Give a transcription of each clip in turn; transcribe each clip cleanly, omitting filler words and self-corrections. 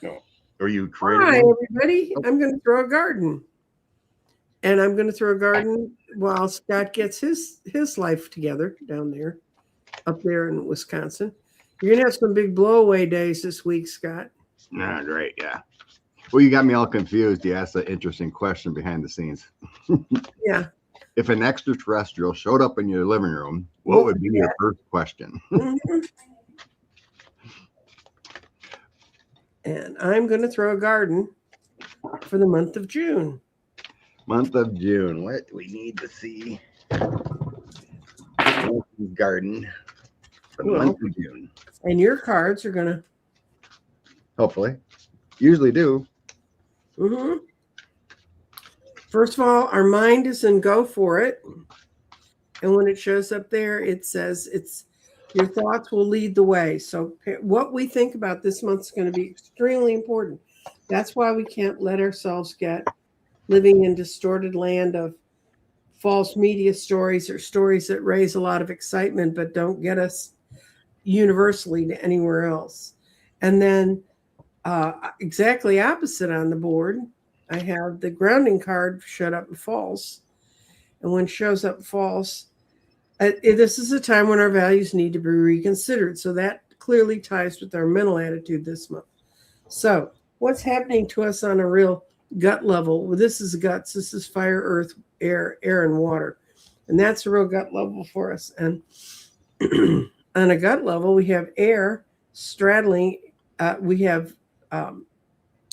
No. Are you creating Hi, one? everybody. Oh, I'm going to throw a garden. And I'm going to throw a garden while Scott gets his life together down there, up there in Wisconsin. You're going to have some big blowaway days this week, Scott. nah, great. Yeah. Well, you got me all confused. You asked an interesting question behind the scenes. Yeah. If an extraterrestrial showed up in your living room, what What would was be your first question? that? And I'm going to throw a garden for the month of June. Month of June. What we need to see? Garden for the month Well, of June. and your cards are going to. Hopefully. Usually do. Mhm. First of all, our mind is in go for it. And when it shows up there, it says it's your thoughts will lead the way. So what we think about this month is going to be extremely important. That's why we can't let ourselves get living in distorted land of false media stories or stories that raise a lot of excitement but don't get us universally to anywhere else. And then exactly opposite on the board, I have the grounding card showed up in false. And when it shows up false, this is a time when our values need to be reconsidered. So that clearly ties with our mental attitude this month. So, what's happening to us on a real gut level? Well, this is guts. This is fire, earth, air, and water, and that's a real gut level for us. And on a gut level, we have air straddling. We have um,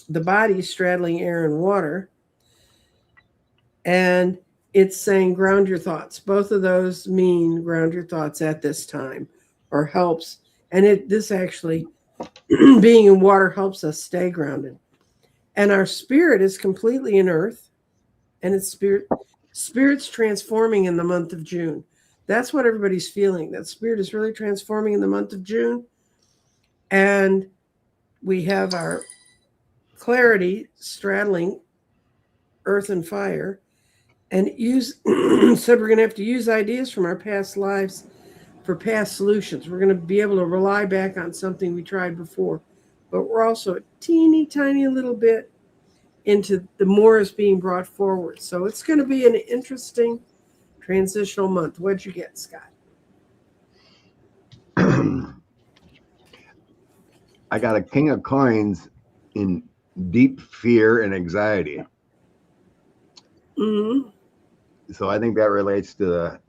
the body straddling air and water, and it's saying ground your thoughts. Both of those mean ground your thoughts at this time or helps. And this actually being in water helps us stay grounded. And our spirit is completely in earth and spirit's transforming in the month of June. That's what everybody's feeling. That spirit is really transforming in the month of June. And we have our clarity straddling earth and fire and use said we're going to have to use ideas from our past lives for past solutions. We're going to be able to rely back on something we tried before, but we're also a teeny tiny little bit into the more is being brought forward. So it's going to be an interesting transitional month. What'd you get, Scott? I got a king of coins in deep fear and anxiety. Mm-hmm. So I think that relates to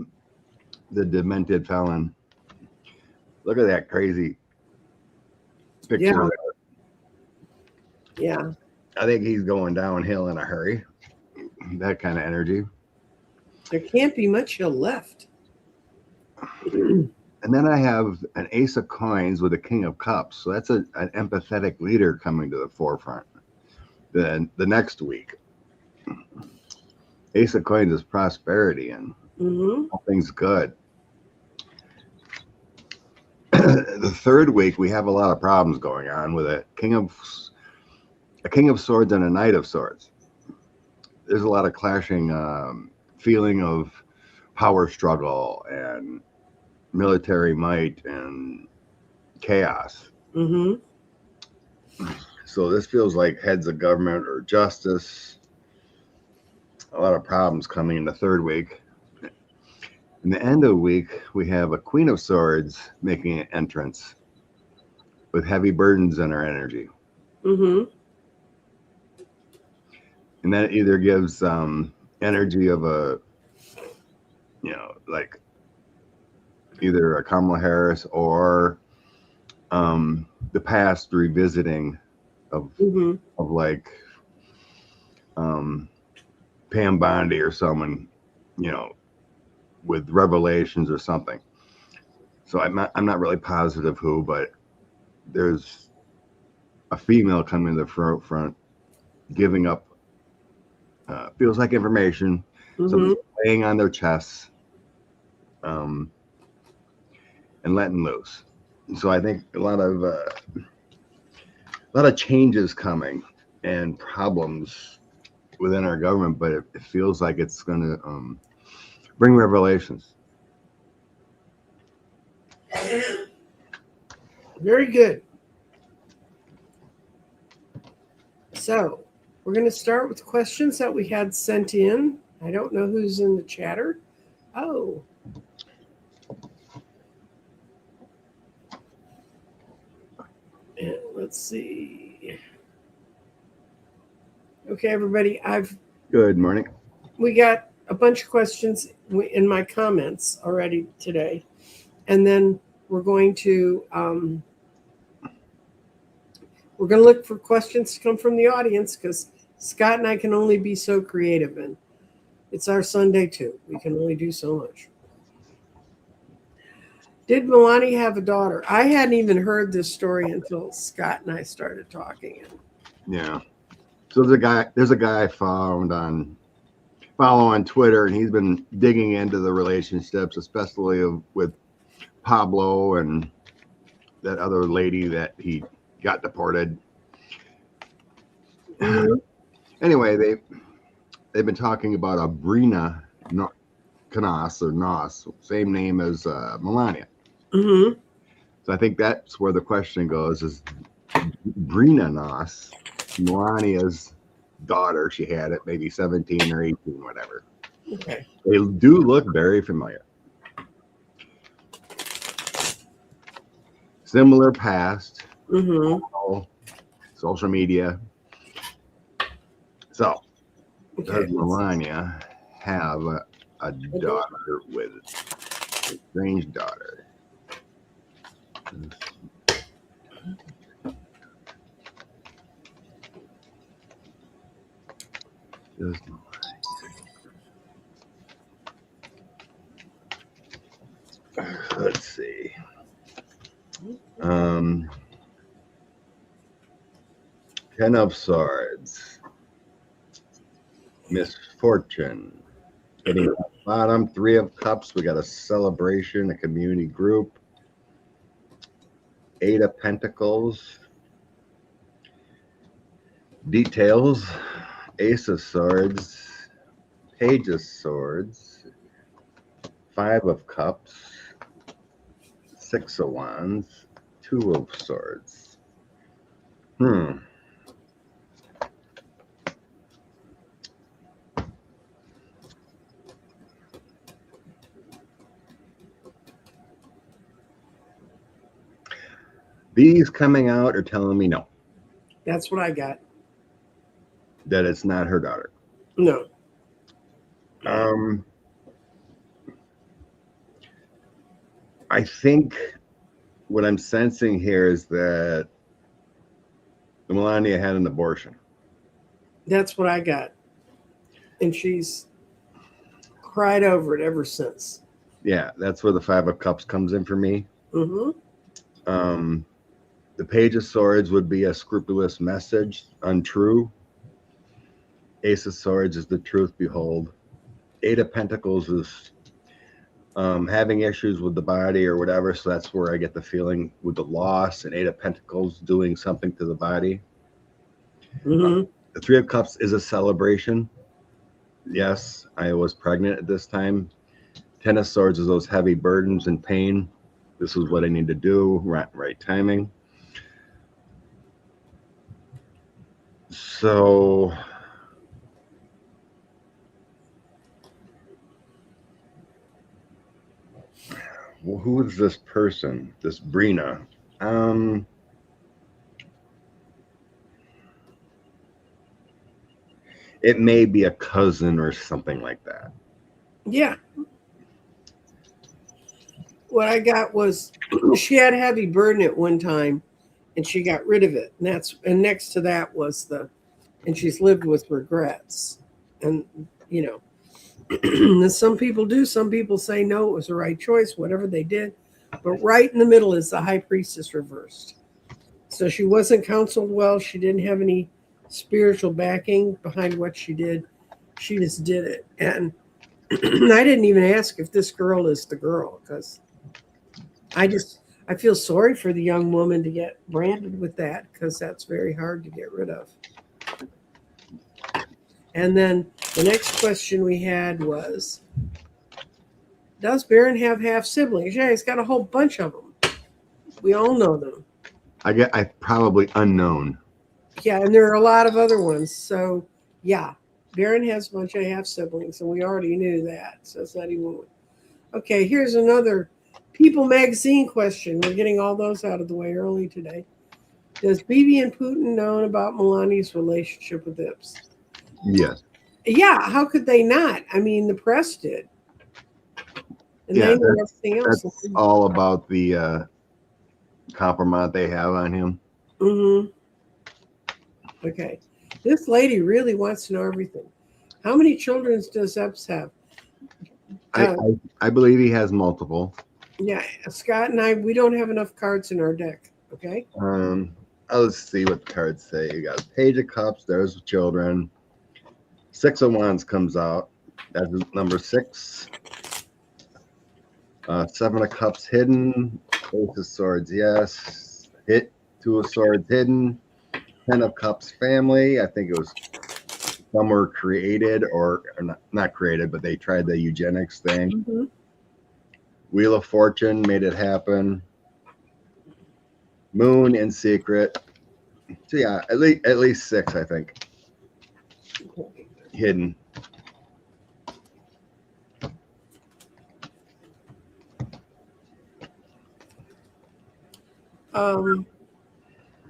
the demented felon. Look at that crazy picture Yeah, there. yeah. I think he's going downhill in a hurry. That kind of energy. There can't be much hill left. And then I have an ace of coins with a king of cups. So that's an empathetic leader coming to the forefront. Then the next week, ace of coins is prosperity and Mm-hmm. all things good. The third week we have a lot of problems going on with a king of swords and a knight of swords. There's a lot of clashing feeling of power struggle and military might and chaos. Mm-hmm. So this feels like heads of government or justice. A lot of problems coming in the third week. In the end of the week, we have a queen of swords making an entrance with heavy burdens in her energy. Mm-hmm. And that either gives energy of like either a Kamala Harris or the past revisiting of Mm-hmm. of like um, Pam Bondi or someone, you know, with revelations or something. So I'm not really positive who, but there's a female coming to the front, giving up. Feels like information. Mm-hmm. Something's laying on their chests, um, and letting loose. So I think a lot of changes coming and problems within our government, but it feels like it's going to bring revelations. Very good. So we're going to start with questions that we had sent in. I don't know who's in the chatter. Oh. And let's see. Okay, everybody. Good morning. We got a bunch of questions in my comments already today, and then we're going to look for questions to come from the audience because Scott and I can only be so creative, and it's our Sunday too. We can only do so much. Did Melania have a daughter? I hadn't even heard this story until Scott and I started talking. Yeah. So there's a guy I follow on Twitter, and he's been digging into the relationships, especially with Pablo and that other lady that he got deported. Mm-hmm. Anyway, they've been talking about a Brina Canas or Nos, same name as Melania. Mm-hmm. So I think that's where the question goes: is Brina Nos Melania's daughter? She had it maybe 17 or 18, whatever. Okay. They do look very familiar. Similar past. Mm-hmm. Social media. So, Okay. does Melania have a daughter with a strange daughter? Let's see. Ten of Swords. Misfortune. Hitting the bottom. Three of Cups. We got a celebration, a community group. Eight of Pentacles. Details. Ace of Swords. Page of Swords. Five of Cups. Six of Wands. Two of Swords. These coming out are telling me no. That's what I got. That it's not her daughter. No. I think what I'm sensing here is that Melania had an abortion. That's what I got. And she's cried over it ever since. Yeah, that's where the Five of Cups comes in for me. Mm-hmm. The Page of Swords would be a scrupulous message, untrue. Ace of Swords is the truth, behold. Eight of Pentacles is having issues with the body or whatever, so that's where I get the feeling with the loss, and Eight of Pentacles doing something to the body. Mm-hmm. The Three of Cups is a celebration. Yes, I was pregnant at this time. Ten of Swords is those heavy burdens and pain. This is what I need to do, right timing. So who is this person, this Brina? It may be a cousin or something like that. Yeah. What I got was she had a heavy burden at one time and she got rid of it. And next to that was and she's lived with regrets. And, some people do. Some people say, no, it was the right choice, whatever they did. But right in the middle is the High Priestess reversed. So she wasn't counseled well. She didn't have any spiritual backing behind what she did. She just did it. And I didn't even ask if this girl is the girl because I feel sorry for the young woman to get branded with that because that's very hard to get rid of. And then the next question we had was, does Baron have half siblings? Yeah, he's got a whole bunch of them. We all know them. I probably unknown. Yeah, and there are a lot of other ones. So, yeah, Baron has a bunch of half siblings, and we already knew that. So it's not even. Okay, here's another People magazine question. We're getting all those out of the way early today. Does Bibi and Putin know about Melania's relationship with Ips? Yes. Yeah, how could they not? I mean, the press did. And Yeah, they know everything else. that's all about the compromise they have on him. Mm-hmm. Okay. This lady really wants to know everything. How many children does Epps have? I believe he has multiple. Yeah, Scott and I, we don't have enough cards in our deck. Okay. Let's see what the cards say. You got Page of Cups. There's children. Six of Wands comes out. That's number 6. Seven of Cups hidden. Ace of Swords, yes. Hit. 2 of Swords hidden. 10 of Cups family. I think it was some were created or not created, but they tried the eugenics thing. Mm-hmm. Wheel of Fortune made it happen. Moon in secret. So yeah, at least 6, I think. Hidden.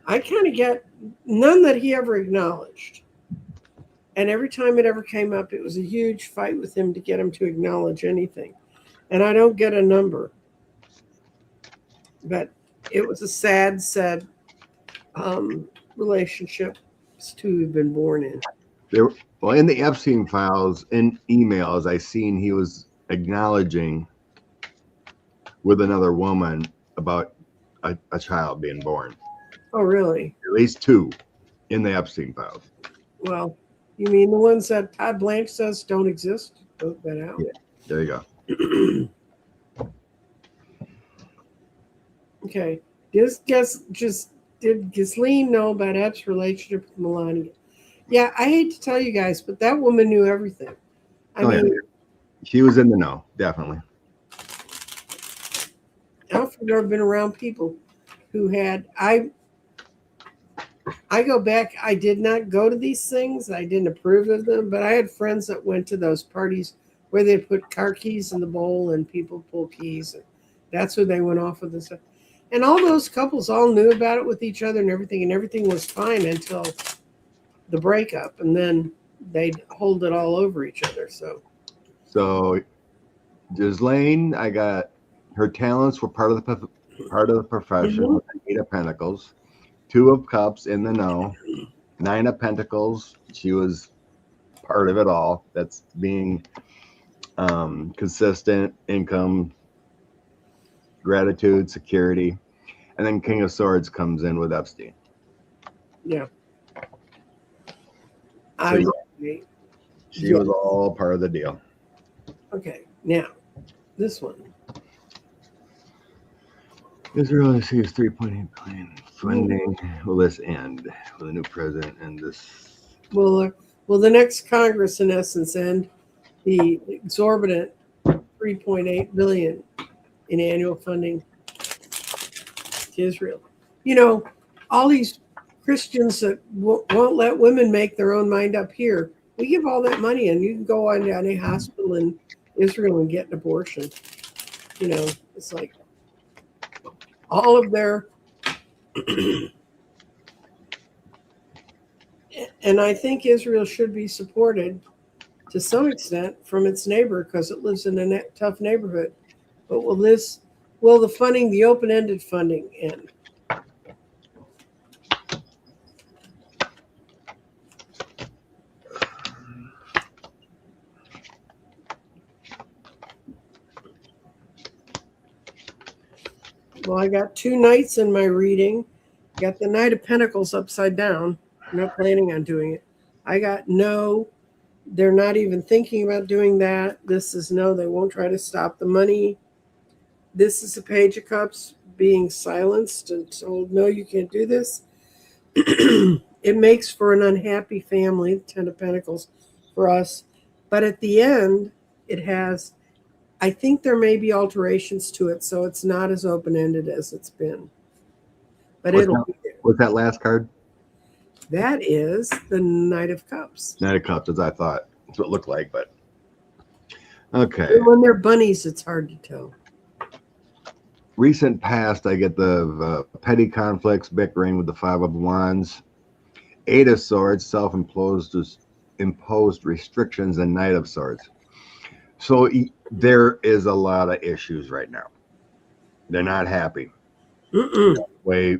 I kind of get none that he ever acknowledged. And every time it ever came up, it was a huge fight with him to get him to acknowledge anything. And I don't get a number. But it was a sad relationship to have been born in. Well, in the Epstein files, in emails, I seen he was acknowledging with another woman about a child being born. Oh, really? At least 2 in the Epstein files. Well, you mean the ones that Todd Blanche says don't exist? Vote that out. Yeah, there you go. Okay. Did Ghislaine know about Epps' relationship with Melania? Yeah, I hate to tell you guys, but that woman knew everything. I mean, yeah. She was in the know, definitely. I've never been around people who had. I go back. I did not go to these things. I didn't approve of them, but I had friends that went to those parties where they put car keys in the bowl and people pull keys. And that's where they went off with this. And all those couples all knew about it with each other and everything was fine until the breakup, and then they'd hold it all over each other. So Ghislaine, I got her talents were part of the profession. Mm-hmm. With 8 of Pentacles, 2 of Cups in the know, 9 of Pentacles. She was part of it all. That's being consistent, income, gratitude, security, and then King of Swords comes in with Epstein. Yeah. So she was all part of the deal. Okay, now this one. Israel receives 3.8 billion funding. Will this end with a new president and this? Will the next Congress, in essence, end the exorbitant 3.8 billion in annual funding to Israel? You know, all these Christians that won't let women make their own mind up here. We give all that money, and you can go on down a hospital in Israel and get an abortion. You know, it's like all of their. And I think Israel should be supported to some extent from its neighbor because it lives in a tough neighborhood. But will the funding, the open-ended funding, end? Well, I got 2 knights in my reading. Got the Knight of Pentacles upside down. I'm not planning on doing it. I got no. They're not even thinking about doing that. This is no, they won't try to stop the money. This is a Page of Cups being silenced and told, no, you can't do this. It makes for an unhappy family, 10 of Pentacles, for us. But at the end, it has, I think there may be alterations to it, so it's not as open-ended as it's been. But it'll be there. What's that last card? That is the Knight of Cups. Knight of Cups, as I thought. That's what it looked like, but okay. And when they're bunnies, it's hard to tell. Recent past, I get the petty conflicts, bickering with the Five of Wands. Eight of Swords, self-imposed imposed restrictions, and Knight of Swords. So there is a lot of issues right now. They're not happy. The way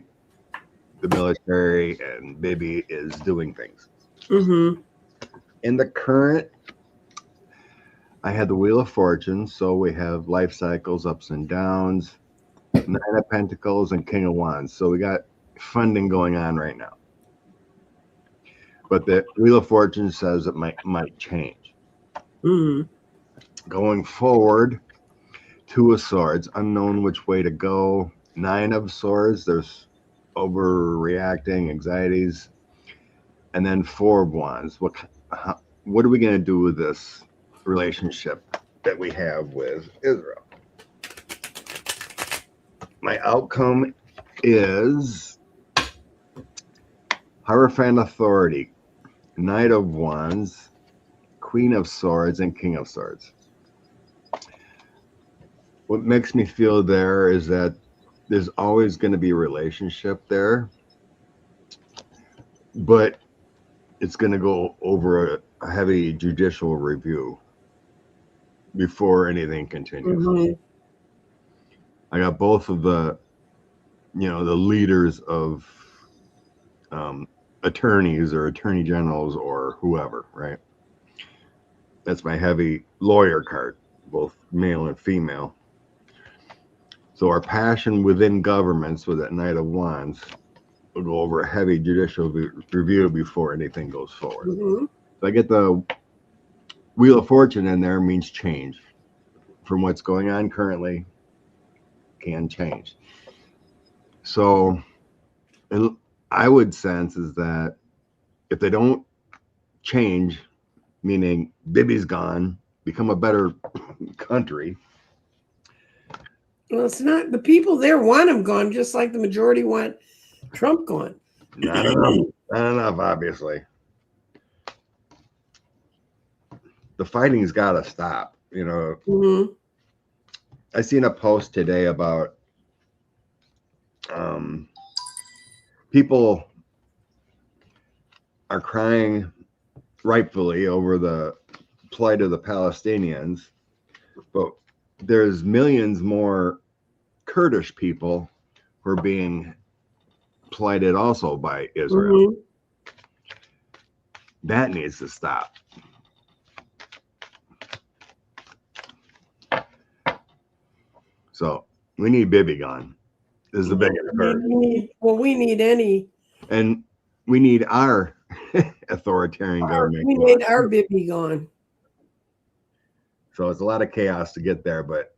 the military and Bibi is doing things. In the current, I had the Wheel of Fortune, so we have life cycles, ups and downs, Nine of Pentacles, and King of Wands. So we got funding going on right now. But the Wheel of Fortune says it might change. Going forward, Two of Swords, unknown which way to go. Nine of Swords, there's overreacting, anxieties. And then Four of Wands. What are we going to do with this relationship that we have with Israel? My outcome is Hierophant Authority, Knight of Wands, Queen of Swords, and King of Swords. What makes me feel there is that there's always going to be a relationship there, but it's going to go over a heavy judicial review before anything continues. I got both of the, the leaders of attorneys or attorney generals or whoever, right? That's my heavy lawyer card, both male and female. So our passion within governments with that Knight of Wands will go over a heavy judicial review before anything goes forward. So I get the Wheel of Fortune in there, means change from what's going on currently can change. So I would sense is that if they don't change, meaning Bibi's gone, become a better country. Well, it's not, the people there want him gone, just like the majority want Trump gone. Not enough, obviously. The fighting's got to stop, I seen a post today about people are crying rightfully over the plight of the Palestinians, but there's millions more Kurdish people who are being plighted also by Israel. That needs to stop. So we need Bibi gone. This is the biggest hurt. We need any. And we need our authoritarian government. We need our Bibi gone. So it's a lot of chaos to get there, but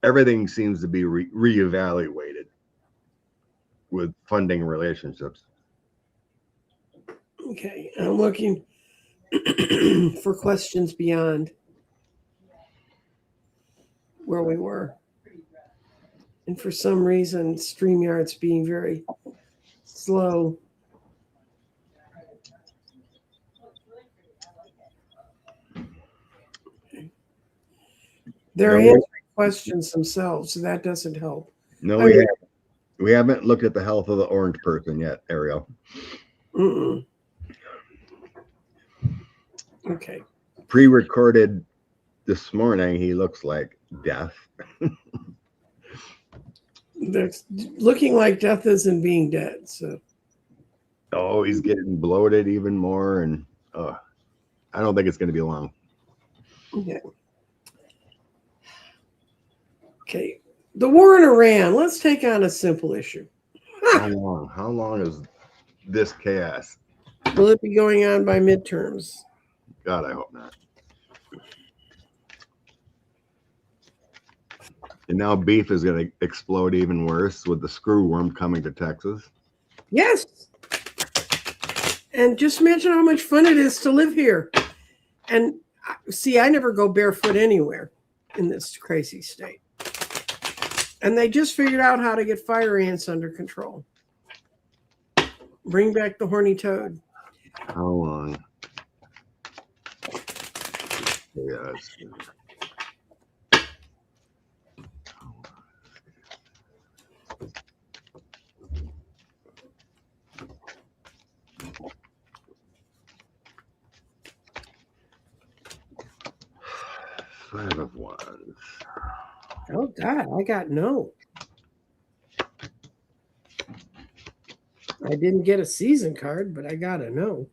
everything seems to be reevaluated with funding relationships. Okay, I'm looking for questions beyond where we were. And for some reason, StreamYard's being very slow. They're answering questions themselves, so that doesn't help. No, we haven't looked at the health of the orange person yet, Ariel. Okay. Pre-recorded this morning, he looks like death. That's looking like death isn't being dead. So. Oh, he's getting bloated even more, and I don't think it's going to be long. Okay. Okay. The war in Iran. Let's take on a simple issue. How long? How long is this chaos? Will it be going on by midterms? God, I hope not. And now beef is going to explode even worse with the screwworm coming to Texas. Yes. And just imagine how much fun it is to live here. And see, I never go barefoot anywhere in this crazy state. And they just figured out how to get fire ants under control. Bring back the horny toad. How long? Yeah, it's 5 of Wands. Oh God, I got no. I didn't get a season card, but I got a no.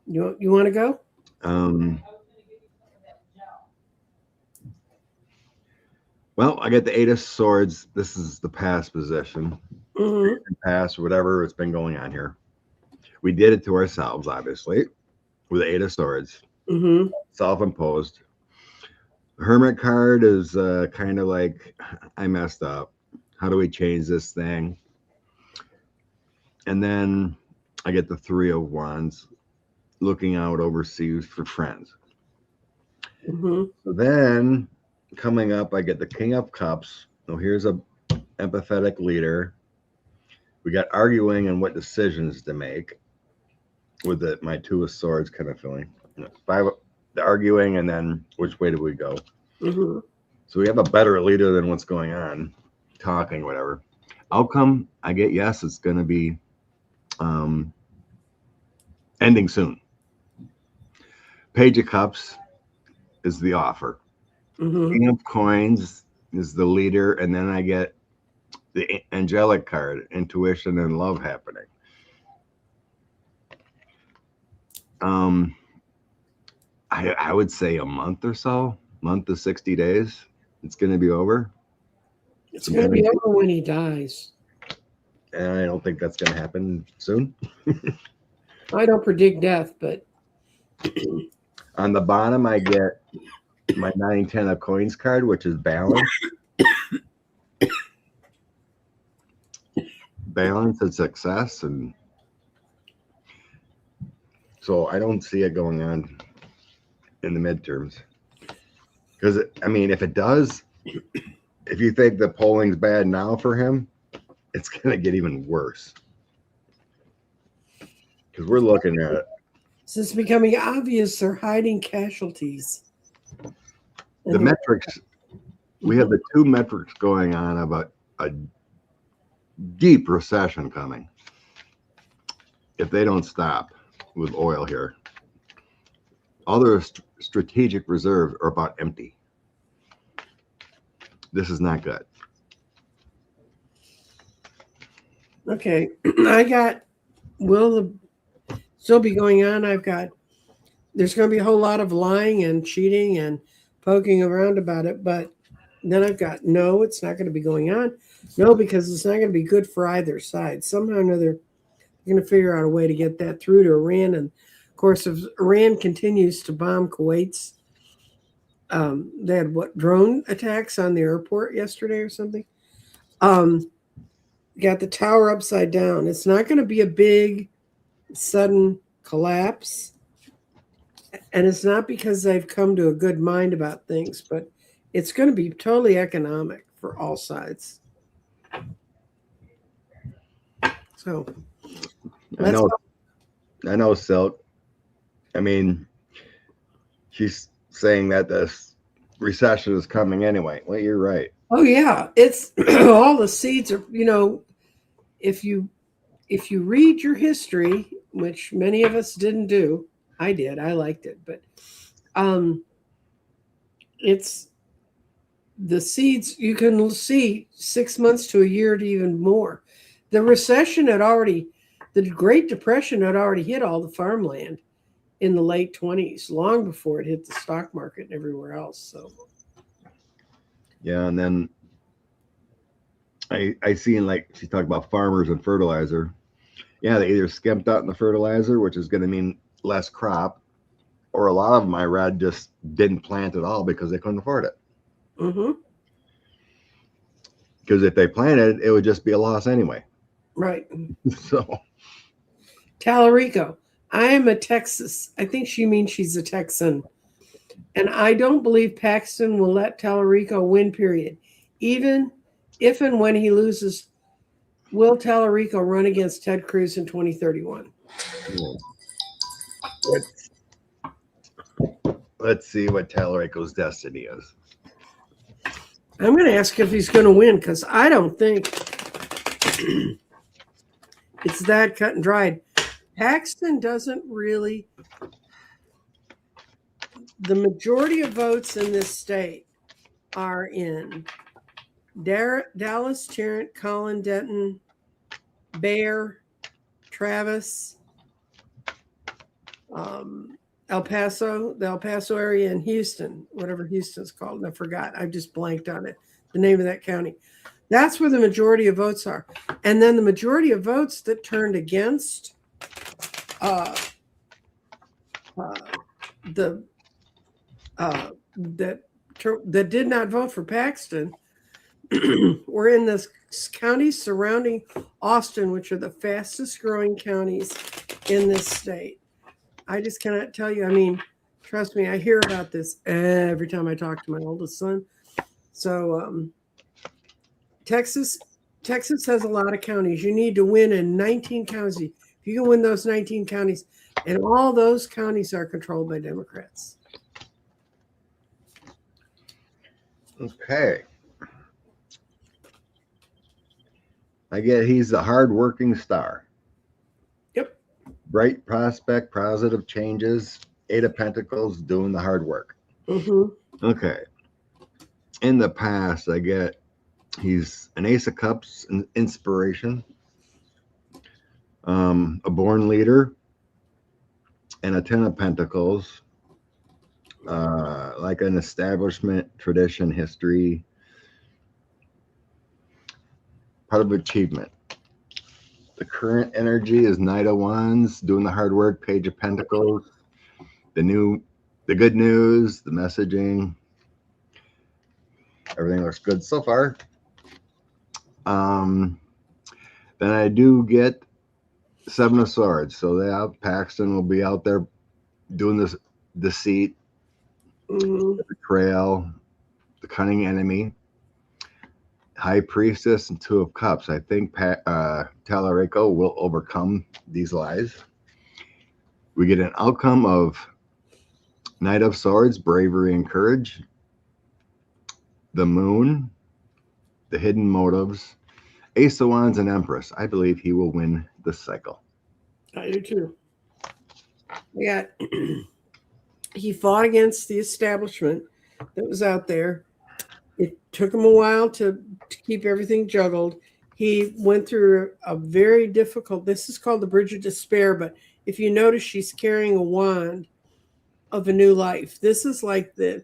You want to go? Well, I got the 8 of Swords. This is the past position, Mm-hmm. past whatever it's been going on here. We did it to ourselves, obviously, with the 8 of Swords, Mm-hmm. self-imposed. Hermit card is kind of like, I messed up. How do we change this thing? And then I get the 3 of Wands, looking out overseas for friends. Mm-hmm. So then coming up, I get the King of Cups. So here's a empathetic leader. We got arguing and what decisions to make with my 2 of Swords kind of feeling. The arguing, and then which way do we go? Mm-hmm. So we have a better leader than what's going on, talking, whatever. Outcome, I get yes, it's going to be ending soon. Page of Cups is the offer. Mm-hmm. King of Coins is the leader, and then I get the angelic card, intuition and love happening. I would say a month or so, month to 60 days, it's going to be over. It's going to be over when he dies. And I don't think that's going to happen soon. I don't predict death, but On the bottom, I get my 9-10 of Coins card, which is balance. Balance and success. And so I don't see it going on in the midterms. Because, I mean, if it does, if you think the polling's bad now for him, it's going to get even worse. Because we're looking at it. Since becoming obvious, they're hiding casualties. The metrics, we have the 2 metrics going on about a deep recession coming if they don't stop with oil here. All their strategic reserves are about empty. This is not good. Okay, I got, will still be going on. I've got, there's going to be a whole lot of lying and cheating and poking around about it, but then I've got no, it's not going to be going on. No, because it's not going to be good for either side. Somehow or another, they're going to figure out a way to get that through to Iran. And of course, if Iran continues to bomb Kuwait's, they had drone attacks on the airport yesterday or something. Got the tower upside down. It's not going to be a big, sudden collapse. And it's not because they've come to a good mind about things, but it's going to be totally economic for all sides. So I know, Silk. I mean, she's saying that this recession is coming anyway. Well, you're right. Oh yeah, it's all the seeds are. If you read your history, which many of us didn't do, I did. I liked it, but it's the seeds. You can see 6 months to a year to even more. The recession had already, the Great Depression had already hit all the farmland in the late 20s, long before it hit the stock market and everywhere else. So yeah, and then I seen, like, she talked about farmers and fertilizer. Yeah, they either skimped out in the fertilizer, which is going to mean less crop, or a lot of them I read just didn't plant at all because they couldn't afford it. Mm-hmm. Because if they planted, it would just be a loss anyway. Right. So Tallarico, I am a Texas. I think she means she's a Texan. And I don't believe Paxton will let Tallarico win, period. Even if and when he loses Will Tallarico run against Ted Cruz in 2031? Let's see what Tallarico's destiny is. I'm going to ask if he's going to win because I don't think it's that cut and dried. Paxton doesn't really. The majority of votes in this state are in Dallas, Tarrant, Collin, Denton, Bear, Travis, El Paso, the El Paso area, and Houston, whatever Houston's called. And I forgot. I just blanked on it, the name of that county. That's where the majority of votes are. And then the majority of votes that turned against that did not vote for Paxton were in the counties surrounding Austin, which are the fastest growing counties in this state. I just cannot tell you. I mean, trust me, I hear about this every time I talk to my oldest son. So Texas has a lot of counties. You need to win in 19 counties. If you can win those 19 counties, and all those counties are controlled by Democrats. Okay. I get he's a hard-working star. Yep. Bright prospect, positive changes, 8 of Pentacles, doing the hard work. Mm-hmm. Okay. In the past, I get he's an Ace of Cups, an inspiration, a born leader, and a 10 of Pentacles, like an establishment, tradition, history, part of achievement. The current energy is Knight of Wands, doing the hard work, Page of Pentacles, the good news, the messaging. Everything looks good so far. Then I do get 7 of Swords. So Paxton will be out there doing this deceit, the betrayal, the cunning enemy. High Priestess and 2 of Cups. I think Tallarico will overcome these lies. We get an outcome of Knight of Swords, bravery and courage. The Moon, the hidden motives. Ace of Wands and Empress. I believe he will win the cycle. I do too. Yeah. He fought against the establishment that was out there. It took him a while to keep everything juggled. He went through a very difficult, this is called the Bridge of Despair, but if you notice, she's carrying a wand of a new life. This is like the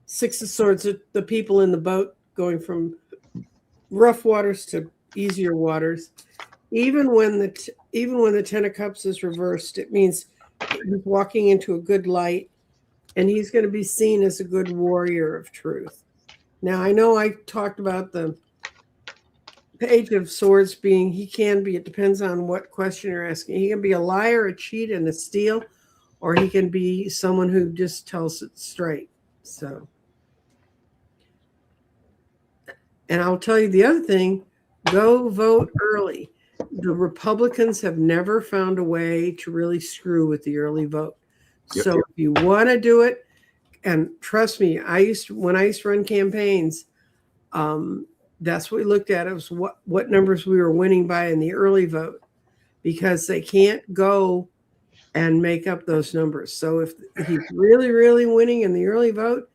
6 of Swords, the people in the boat going from rough waters to easier waters. Even when the 10 of Cups is reversed, it means he's walking into a good light, and he's going to be seen as a good warrior of truth. Now, I know I talked about the Page of Swords being, it depends on what question you're asking. He can be a liar, a cheat, and a steal, or he can be someone who just tells it straight. So, and I'll tell you the other thing, go vote early. The Republicans have never found a way to really screw with the early vote. So if you want to do it, and trust me, when I used to run campaigns, that's what we looked at. It was what numbers we were winning by in the early vote, because they can't go and make up those numbers. So if he's really, really winning in the early vote,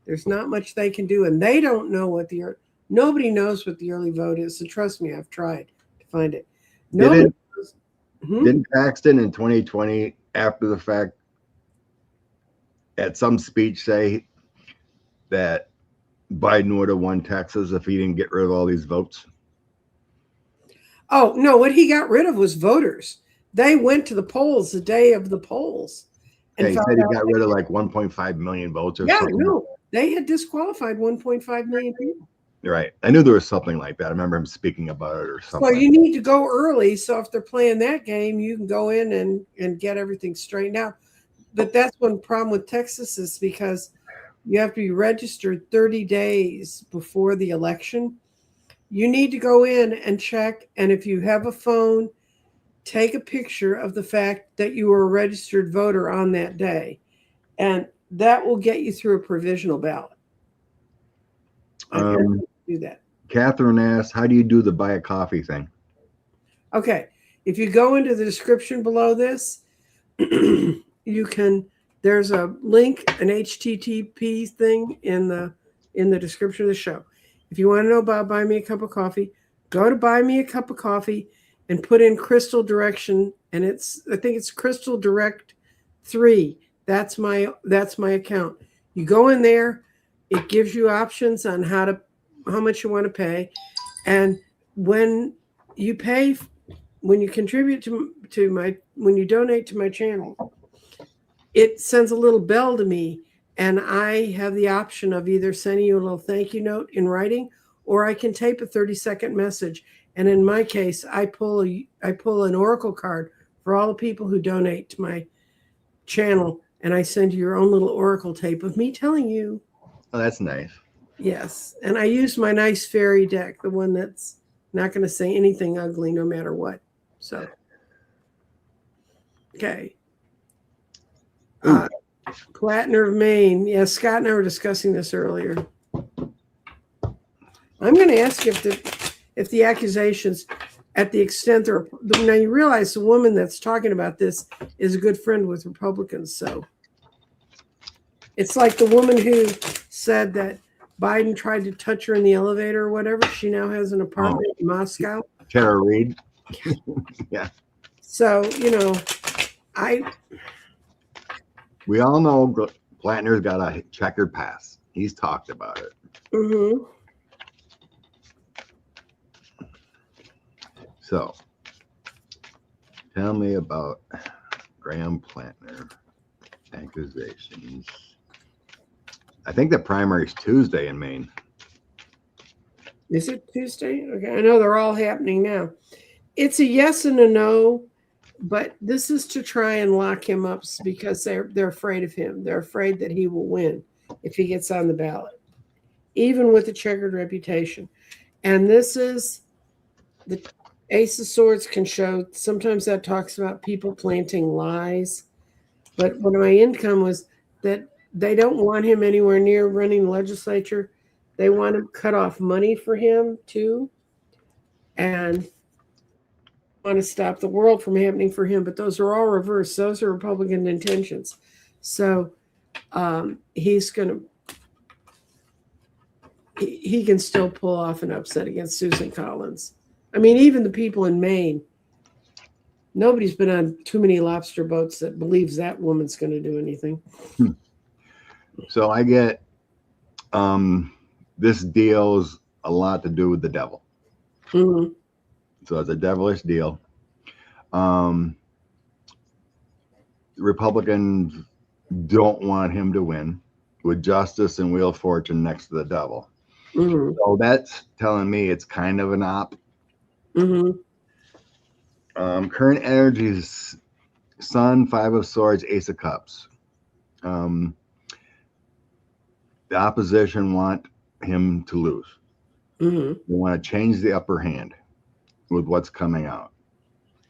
there's not much they can do, and they don't know nobody knows what the early vote is. So trust me, I've tried to find it. Didn't Paxton in 2020, after the fact, at some speech say that Biden would have won Texas if he didn't get rid of all these votes? Oh, no, what he got rid of was voters. They went to the polls the day of the polls. And he said he got rid of like 1.5 million votes or something. Yeah, no, they had disqualified 1.5 million people. Right. I knew there was something like that. I remember him speaking about it or something. So you need to go early. So if they're playing that game, you can go in and get everything straightened out. But that's one problem with Texas, is because you have to be registered 30 days before the election. You need to go in and check. And if you have a phone, take a picture of the fact that you were a registered voter on that day. And that will get you through a provisional ballot. I do that. Catherine asks, how do you do the buy a coffee thing? Okay. If you go into the description below this, you can, there's a link, an HTTP thing in the description of the show. If you want to know about Buy Me a Cup of Coffee, go to Buy Me a Cup of Coffee and put in Crystal Direction, and I think it's Crystal Direct 3. That's my account. You go in there, it gives you options on how much you want to pay, and when you pay, when you contribute to my, when you donate to my channel, it sends a little bell to me, and I have the option of either sending you a little thank you note in writing, or I can tape a 30-second message. And in my case, I pull an oracle card for all the people who donate to my channel, and I send you your own little oracle tape of me telling you. Oh, that's nice. Yes, and I use my nice fairy deck, the one that's not going to say anything ugly no matter what. So, okay. Plattner of Maine. Yes, Scott and I were discussing this earlier. I'm going to ask if the accusations, at the extent they're, now you realize the woman that's talking about this is a good friend with Republicans. So it's like the woman who said that Biden tried to touch her in the elevator or whatever. She now has an apartment in Moscow. Tara Reid. Yeah. So, we all know Plattner's got a checkered past. He's talked about it. Mm-hmm. So, tell me about Graham Plattner accusations. I think the primary is Tuesday in Maine. Is it Tuesday? Okay, I know they're all happening now. It's a yes and a no, but this is to try and lock him up because they're afraid of him. They're afraid that he will win if he gets on the ballot, even with a checkered reputation. And this is the Ace of Swords can show. Sometimes that talks about people planting lies. But what my income was that they don't want him anywhere near running the legislature. They want to cut off money for him too, and want to stop the world from happening for him. But those are all reversed. Those are Republican intentions. So he's going to. He can still pull off an upset against Susan Collins. I mean, even the people in Maine, nobody's been on too many lobster boats that believes that woman's going to do anything. So I get this deal's a lot to do with the devil. Mm-hmm. So it's a devilish deal. Republicans don't want him to win with justice and Wheel of Fortune next to the devil. Mm-hmm. So that's telling me it's kind of an op. Mm-hmm. Current energies: Sun, Five of Swords, Ace of Cups. The opposition want him to lose. Mm-hmm. They want to change the upper hand with what's coming out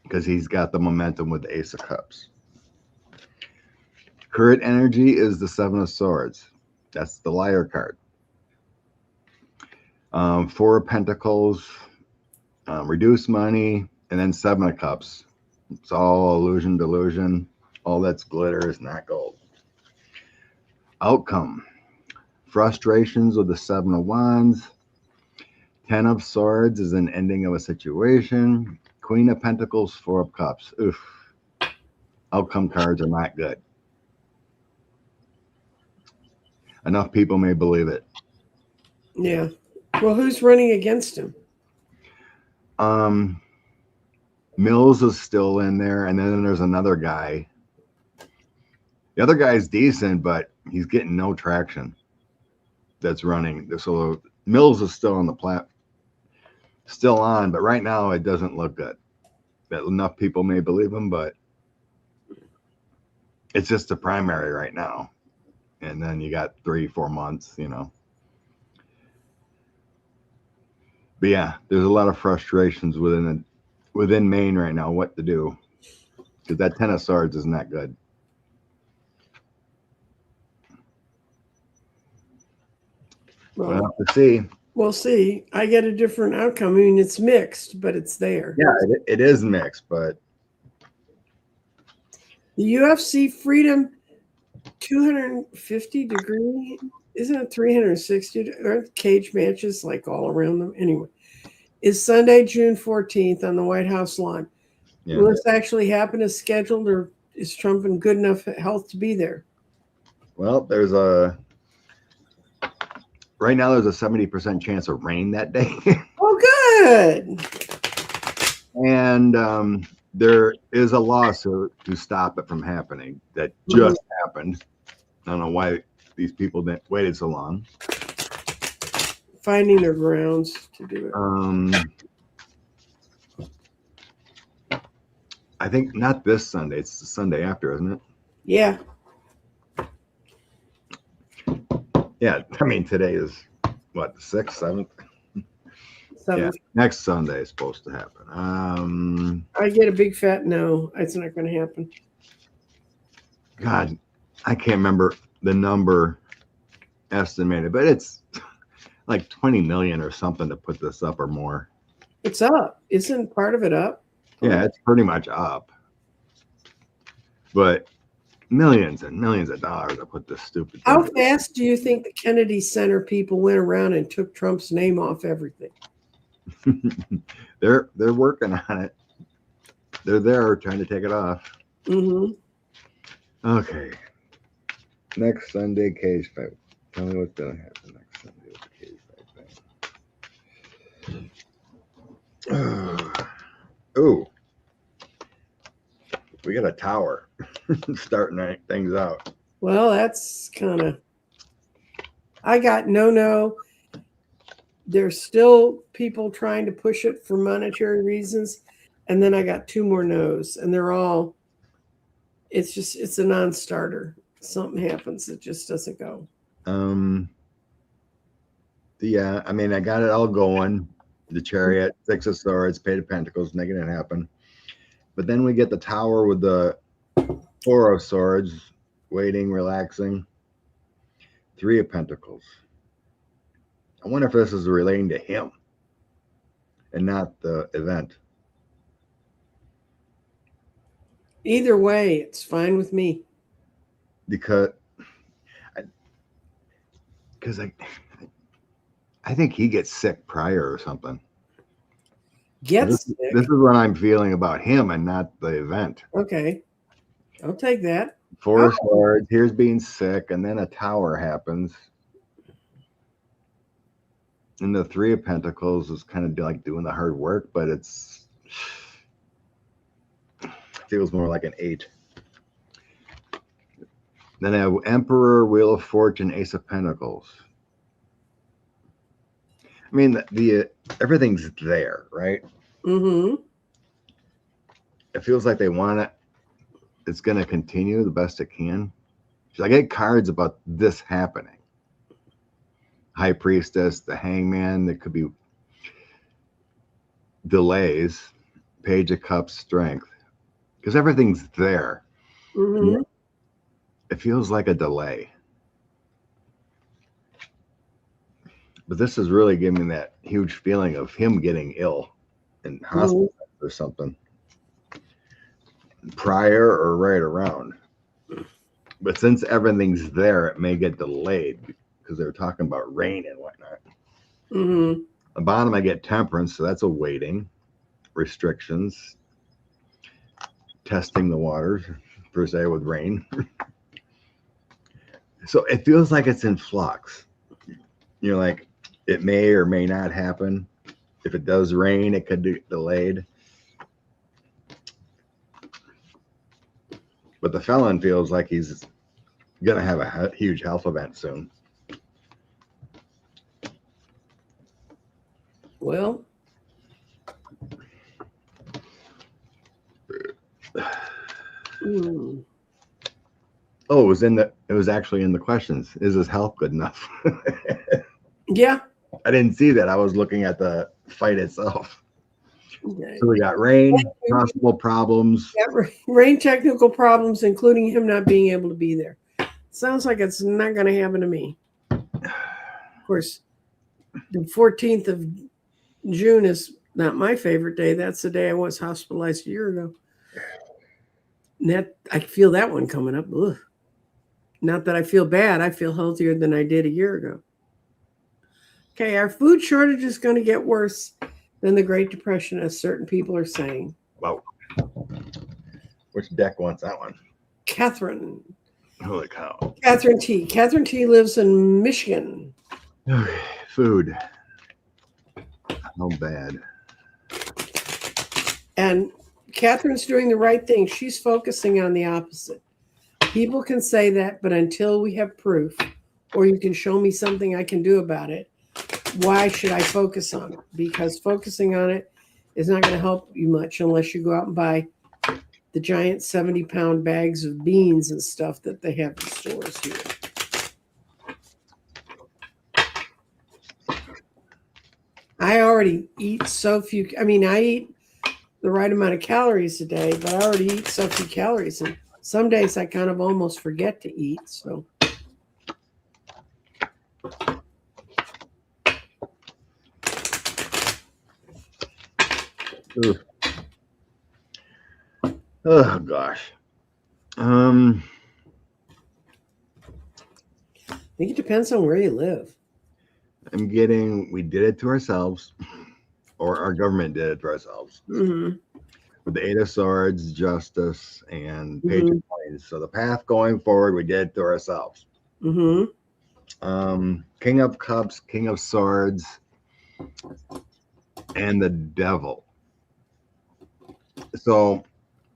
because he's got the momentum with the Ace of Cups. Current energy is the Seven of Swords. That's the liar card. Four of Pentacles, reduce money, and then Seven of Cups. It's all illusion, delusion. All that's glitter is not gold. Outcome: frustrations with the Seven of Wands. Ten of Swords is an ending of a situation. Queen of Pentacles, Four of Cups. Oof. Outcome cards are not good. Enough people may believe it. Yeah. Well, who's running against him? Mills is still in there, and then there's another guy. The other guy's decent, but he's getting no traction. That's running. So Mills is still on the still on, but right now it doesn't look good. That enough people may believe him, but it's just a primary right now. And then you got 3-4 months, But yeah, there's a lot of frustrations within Maine right now. What to do? Because that Ten of Swords is not good. Well, We'll have to see. we'll see. I get a different outcome. I mean, it's mixed, but it's there. Yeah, it is mixed, but The UFC Freedom 250 degree, isn't it 360? Aren't cage matches like all around them? Anyway, is Sunday, June 14th on the White House lawn. yeah. Will this actually happen as scheduled, or is Trump in good enough health to be there? Well, right now there's a 70% chance of rain that day. Oh, good. And there is a lawsuit to stop it from happening that just happened. I don't know why these people waited so long. Finding their grounds to do it. I think not this Sunday. It's the Sunday after, isn't it? Yeah. Yeah. I mean, today is what, the 6th, 7th? 7th. Yeah. Next Sunday is supposed to happen. I get a big fat no. It's not going to happen. God, I can't remember the number estimated, but it's like 20 million or something to put this up or more. It's up. Isn't part of it up? Yeah, it's pretty much up. But millions and millions of dollars to put this stupid thing. How fast do you think the Kennedy Center people went around and took Trump's name off everything? They're working on it. They're there trying to take it off. Mm-hmm. Okay. Next Sunday cage fight. Tell me what's gonna happen next Sunday with the cage fight thing. Oh, we got a tower starting things out. Well, that's kind of. I got no. There's still people trying to push it for monetary reasons, and then I got 2 more no's, and they're all. It's a non-starter. Something happens, it just doesn't go. Yeah, I mean, I got it all going. The Chariot, 6 of Swords, Page of Pentacles, making it happen. But then we get the Tower with the 4 of Swords, waiting, relaxing. 3 of Pentacles. I wonder if this is relating to him and not the event. Either way, it's fine with me. Because I think he gets sick prior or something. This is what I'm feeling about him and not the event. Okay. I'll take that. 4 of Swords, here's being sick, and then a Tower happens. And the 3 of Pentacles is kind of like doing the hard work, but it feels more like an 8. Then I have Emperor, Wheel of Fortune, Ace of Pentacles. I mean, everything's there, right? Mm-hmm. It feels like they want it. It's going to continue the best it can. So I get cards about this happening. High Priestess, the Hangman. There could be delays. Page of Cups, Strength. Because everything's there. Mm-hmm. It feels like a delay. But this is really giving me that huge feeling of him getting ill in hospital or something. Prior or right around. But since everything's there, it may get delayed because they're talking about rain and whatnot. Mm-hmm. The bottom, I get Temperance, so that's a waiting. Restrictions. Testing the waters, per se, with rain. So it feels like it's in flux. You're like, it may or may not happen. If it does rain, it could be delayed. But the felon feels like he's going to have a huge health event soon. Well. Oh, it was actually in the questions. Is his health good enough? Yeah. I didn't see that. I was looking at the fight itself. Okay. So we got rain, possible problems. Yeah, rain technical problems, including him not being able to be there. Sounds like it's not going to happen to me. Of course, the 14th of June is not my favorite day. That's the day I was hospitalized a year ago. And that, I feel that one coming up. Ugh. Not that I feel bad. I feel healthier than I did a year ago. Okay, our food shortage is going to get worse than the Great Depression, as certain people are saying. Wow. Which deck wants that one? Catherine. Holy cow. Catherine T. Catherine T lives in Michigan. Okay, food. How bad? And Catherine's doing the right thing. She's focusing on the opposite. People can say that, but until we have proof, or you can show me something I can do about it, why should I focus on it? Because focusing on it is not going to help you much unless you go out and buy the giant 70-pound bags of beans and stuff that they have in stores here. I already eat so few. I mean, I eat the right amount of calories a day, but I already eat so few calories. And some days I kind of almost forget to eat. So. Ooh. Oh gosh. I think it depends on where you live. We did it to ourselves, or our government did it to ourselves. Mm-hmm. With the Eight of Swords, Justice, and Page of Coins. So the path going forward, we did it to ourselves. Mm-hmm. King of Cups, King of Swords, and the Devil. So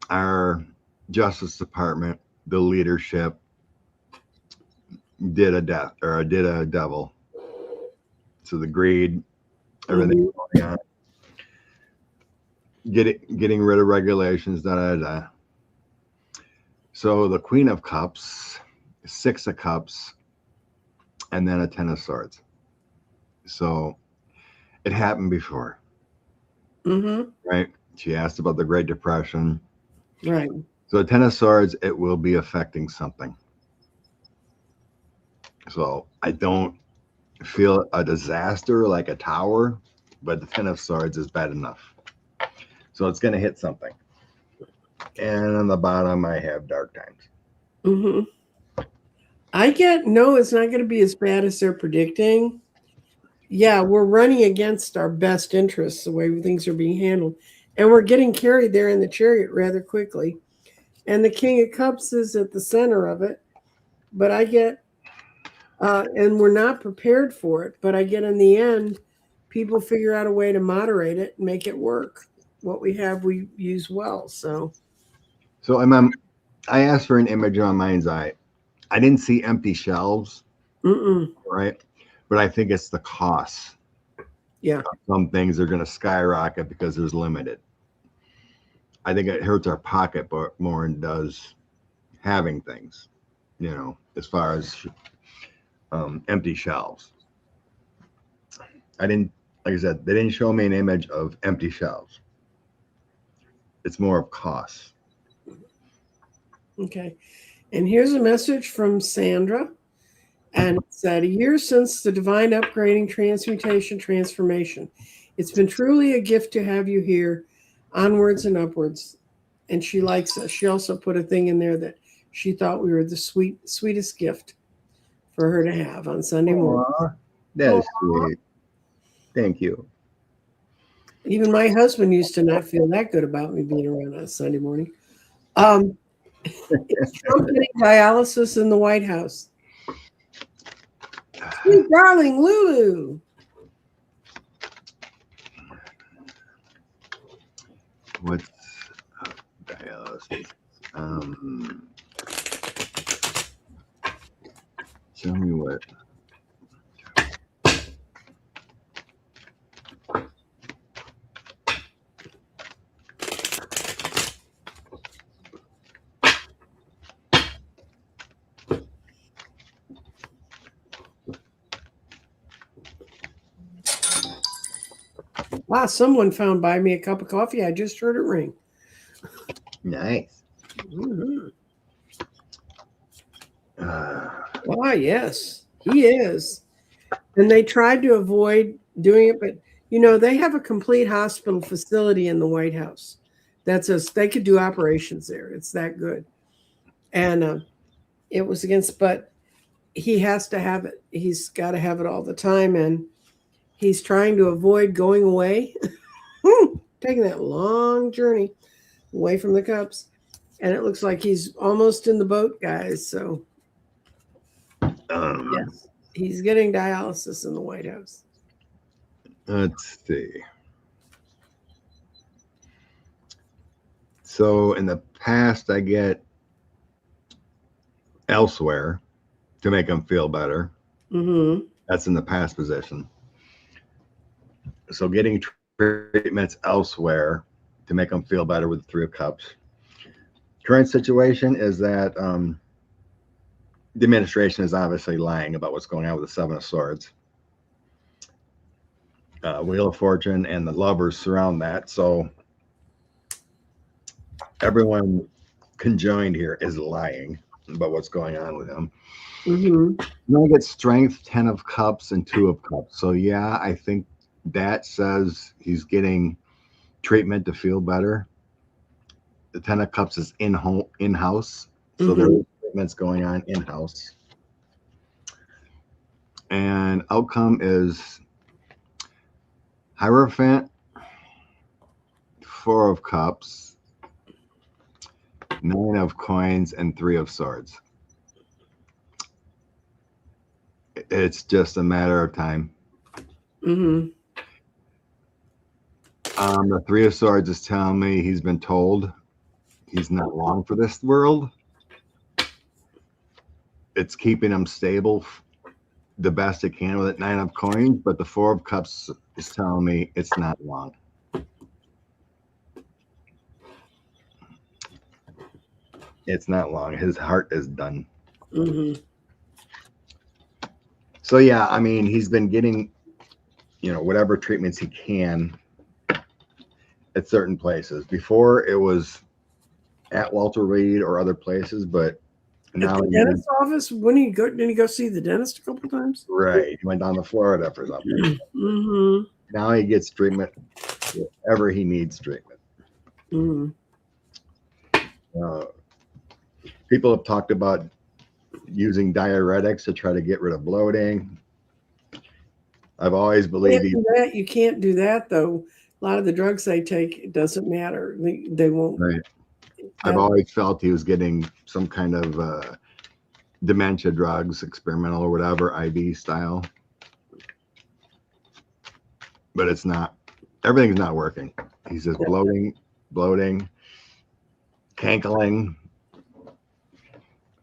our Justice Department, the leadership, did a devil. So the greed, everything going on, getting rid of regulations, da da da. So the Queen of Cups, Six of Cups, and then a Ten of Swords. So it happened before, right? She asked about the Great Depression, right? So the Ten of Swords, it will be affecting something. So I don't feel a disaster like a tower, but the Ten of Swords is bad enough. So it's going to hit something. And on the bottom, I have dark times. I get, no, it's not going to be as bad as they're predicting. Yeah, we're running against our best interests, the way things are being handled. And we're getting carried there in the chariot rather quickly. And the King of Cups is at the center of it. But I get, and we're not prepared for it, but I get in the end, people figure out a way to moderate it and make it work. What we have, we use well. So I asked for an image on mind's eye. I didn't see empty shelves, right? But I think it's the cost. Yeah. Some things are going to skyrocket because there's limited. I think it hurts our pocket more than it does having things, you know, as far as empty shelves. Like I said, they didn't show me an image of empty shelves. It's more of costs. Okay. And here's a message from Sandra. And it said, a year since the divine upgrading, transmutation, transformation. It's been truly a gift to have you here, onwards and upwards. And she likes us. She also put a thing in there that she thought we were the sweetest gift for her to have on Sunday morning. That is sweet. Thank you. Even my husband used to not feel that good about me being around on Sunday morning. It's Trump getting dialysis in the White House. Sweet darling Lulu. What's dialysis? Show me what. Ah, someone found by me a cup of coffee. I just heard it ring. Nice. Mm-hmm. Yes, he is. And they tried to avoid doing it, but they have a complete hospital facility in the White House. They could do operations there. It's that good. And it was against, but he has to have it. He's got to have it all the time. And he's trying to avoid going away, taking that long journey away from the cups. And it looks like he's almost in the boat, guys. So, yes, he's getting dialysis in the White House. Let's see. So in the past, I get elsewhere to make them feel better. Mm-hmm. That's in the past position. So getting treatments elsewhere to make them feel better with the 3 of Cups. Current situation is that the administration is obviously lying about what's going on with the 7 of Swords. Wheel of Fortune and the Lovers surround that. So everyone conjoined here is lying about what's going on with him. Mm-hmm. You get Strength, 10 of Cups, and 2 of Cups. So yeah, I think that says he's getting treatment to feel better. The 10 of Cups is in-house. So there are treatments going on in-house. And outcome is Hierophant, 4 of Cups, 9 of Coins, and 3 of Swords. It's just a matter of time. Mm-hmm. The 3 of Swords is telling me he's been told he's not long for this world. It's keeping him stable the best it can with it. 9 of Coins, but the 4 of Cups is telling me it's not long. It's not long. His heart is done. Mm-hmm. So yeah, I mean, he's been getting, whatever treatments he can at certain places. Before it was at Walter Reed or other places, but now at the dentist office. When he go, didn't he go see the dentist a couple times? Right, he went down to Florida for something. Mm-hmm. Now he gets treatment wherever he needs treatment. Mm-hmm. People have talked about using diuretics to try to get rid of bloating. I've always believed You can't do that, though. A lot of the drugs they take, it doesn't matter. They won't. Right. I've always felt he was getting some kind of dementia drugs, experimental or whatever, IV style. But it's not. Everything's not working. He's just bloating, cankling.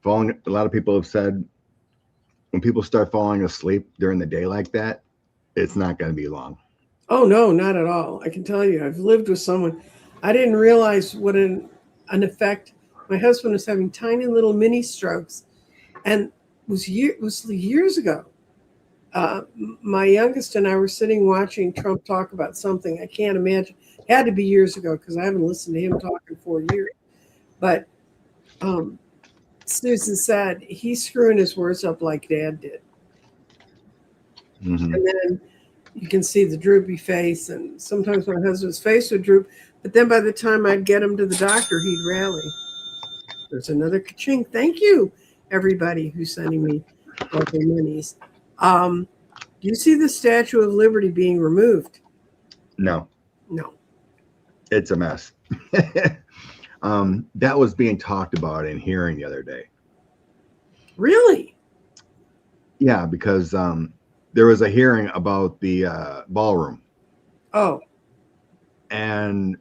Falling. A lot of people have said when people start falling asleep during the day like that, it's not going to be long. Oh no, not at all. I can tell you, I've lived with someone. I didn't realize what an effect. My husband was having tiny little mini strokes, and it was years ago. My youngest and I were sitting watching Trump talk about something. I can't imagine. It had to be years ago because I haven't listened to him talk in 4 years. But Susan said he's screwing his words up like Dad did. Mm-hmm. And then you can see the droopy face, and sometimes my husband's face would droop. But then by the time I'd get him to the doctor, he'd rally. There's another ka-ching. Thank you, everybody who's sending me all their minis. Do you see the Statue of Liberty being removed? No. No. It's a mess. That was being talked about in hearing the other day. Really? Yeah, because there was a hearing about the ballroom. Oh. And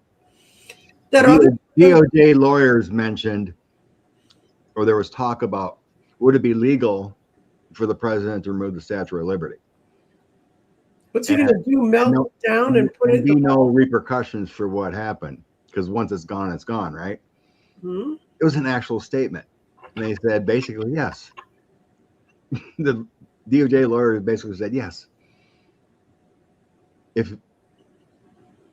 that DOJ lawyers mentioned, or there was talk about, would it be legal for the president to remove the Statue of Liberty? What's he going to do? Melt it down and put it in the no repercussions for what happened, because once it's gone, right? Mm-hmm. It was an actual statement, and they said basically yes. The DOJ lawyer basically said yes. If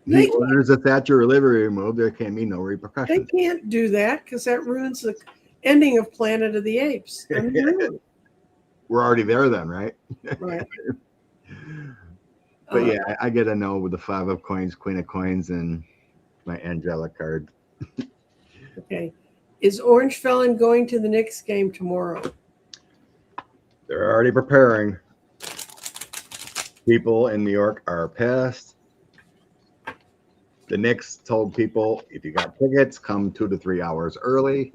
He They can't, orders the Thatcher liver removed. There can be no they repercussions. can't do that because that ruins the ending of Planet of the Apes. I mean, really. We're already there then, right? Right. But yeah, I get a no with the 5 of coins, Queen of coins, and my angelic card. Okay. Is Orange Felon going to the Knicks game tomorrow? They're already preparing. People in New York are pissed. The Knicks told people, if you got tickets, come 2 to 3 hours early.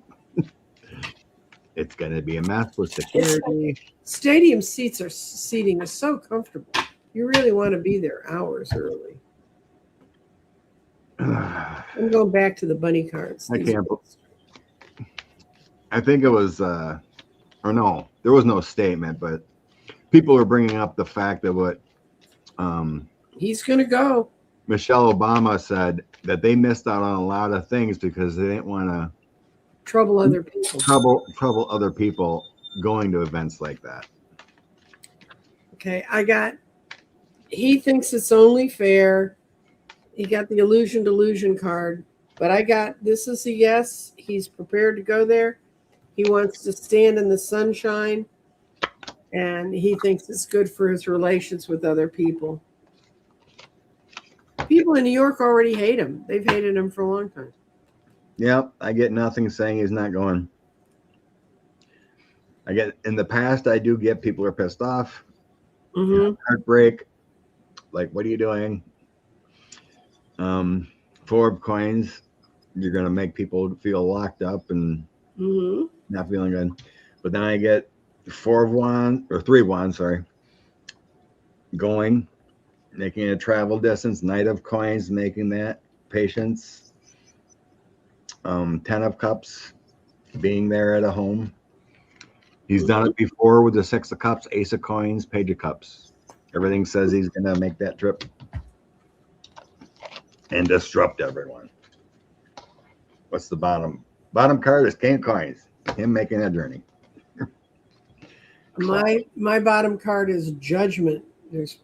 It's going to be a mess with security. Stadium seating is so comfortable. You really want to be there hours early. I'm going back to the bunny cards. I can't. I think it was, or no, there was no statement, but people were bringing up the fact that what He's going to go. Michelle Obama said that they missed out on a lot of things because they didn't want to Trouble other people. trouble other people going to events like that. Okay, he thinks it's only fair. He got the illusion delusion card, but this is a yes. He's prepared to go there. He wants to stand in the sunshine, and he thinks it's good for his relations with other people. People in New York already hate him. They've hated him for a long time. Yep, I get nothing saying he's not going. In the past, I do get people are pissed off. Mm-hmm. Heartbreak. Like, what are you doing? 4 of coins. You're going to make people feel locked up and not feeling good. But then I get 4 of wands, or 3 wands, sorry. Going, making a travel distance. Knight of coins, making that. Patience. 10 of cups, being there at a home. He's done it before with the 6 of cups, Ace of coins, Page of cups. Everything says he's going to make that trip and disrupt everyone. What's the bottom? Bottom card is King of coins. Him making that journey. My bottom card is judgment.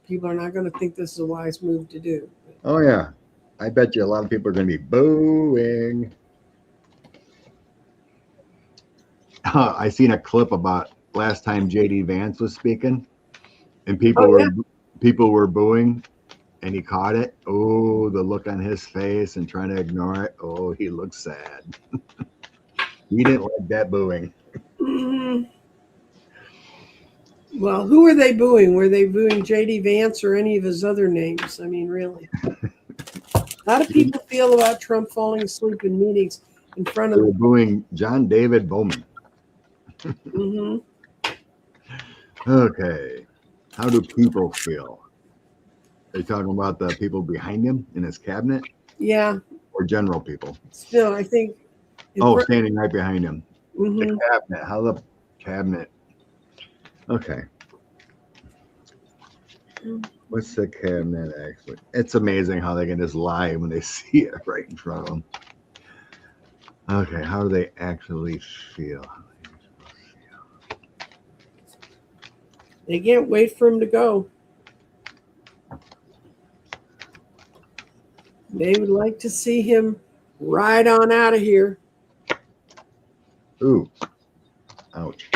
People are not going to think this is a wise move to do. Oh, yeah. I bet you a lot of people are going to be booing. I seen a clip about last time JD Vance was speaking, and people were booing, and he caught it. Oh, the look on his face and trying to ignore it. Oh, he looked sad. He didn't like that booing. Well, who are they booing? Were they booing JD Vance or any of his other names? I mean, really. How do people feel about Trump falling asleep in meetings in front of them? They were booing John David Bowman. Okay. How do people feel? Are you talking about the people behind him in his cabinet? Yeah. Or general people? Still, I think. Standing right behind him. The cabinet. How the cabinet. Okay. What's the cabinet actually? It's amazing how they can just lie when they see it right in front of them. Okay, how do they actually feel? They can't wait for him to go. They would like to see him ride on out of here. Ooh. Ouch.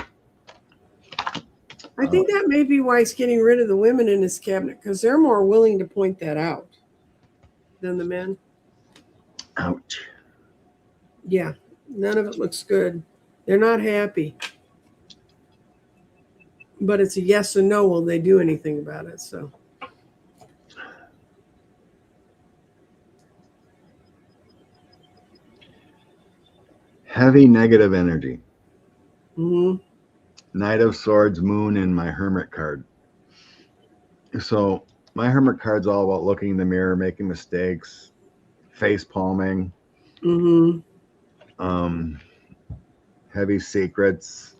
I think that may be why he's getting rid of the women in his cabinet, because they're more willing to point that out than the men. Ouch. Yeah, none of it looks good. They're not happy. But it's a yes or no. Will they do anything about it? So. Heavy negative energy. Mm-hmm. Knight of Swords, Moon, and my Hermit card. So my Hermit card's all about looking in the mirror, making mistakes, face palming. Mm-hmm. Heavy secrets,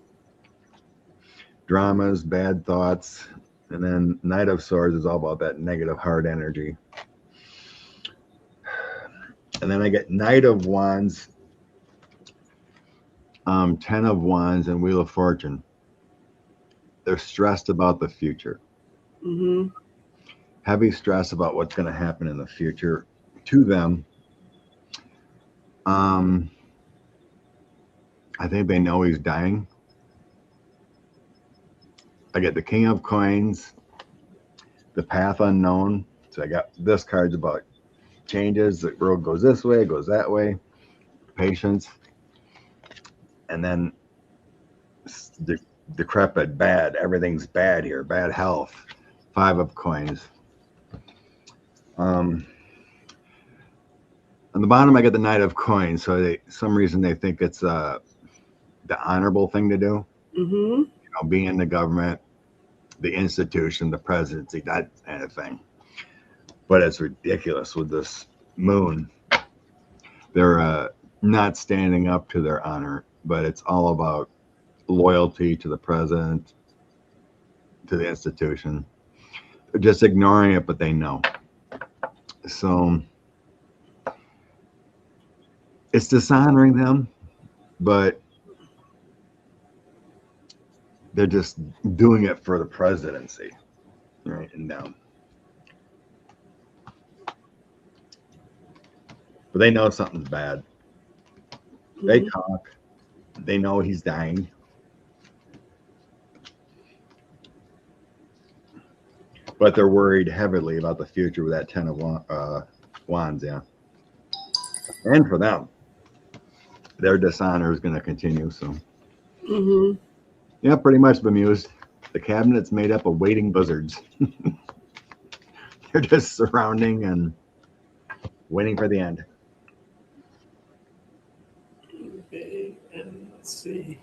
dramas, bad thoughts, and then Knight of Swords is all about that negative hard energy. And then I get Knight of Wands, 10 of Wands, and Wheel of Fortune. They're stressed about the future. Mm-hmm. Heavy stress about what's going to happen in the future. to them. I think they know he's dying. I get the King of Coins, the Path Unknown. So I got this card's about changes. The road goes this way, goes that way. Patience. And then the decrepit, bad. Everything's bad here. Bad health. 5 of Coins. On the bottom, I get the Knight of Coins. So some reason they think it's the honorable thing to do. Mm-hmm. Being in the government, the institution, the presidency, that kind of thing. But it's ridiculous with this moon. They're not standing up to their honor, but it's all about loyalty to the president, to the institution. They're just ignoring it, but they know. So it's dishonoring them, but they're just doing it for the presidency, right? And now, but they know something's bad. They talk. They know he's dying. But they're worried heavily about the future with that 10 of Wands, yeah. And for them, their dishonor is going to continue, so. Mm-hmm. Yeah, pretty much bemused. The cabinet's made up of waiting buzzards. They're just surrounding and waiting for the end. Okay, and let's see.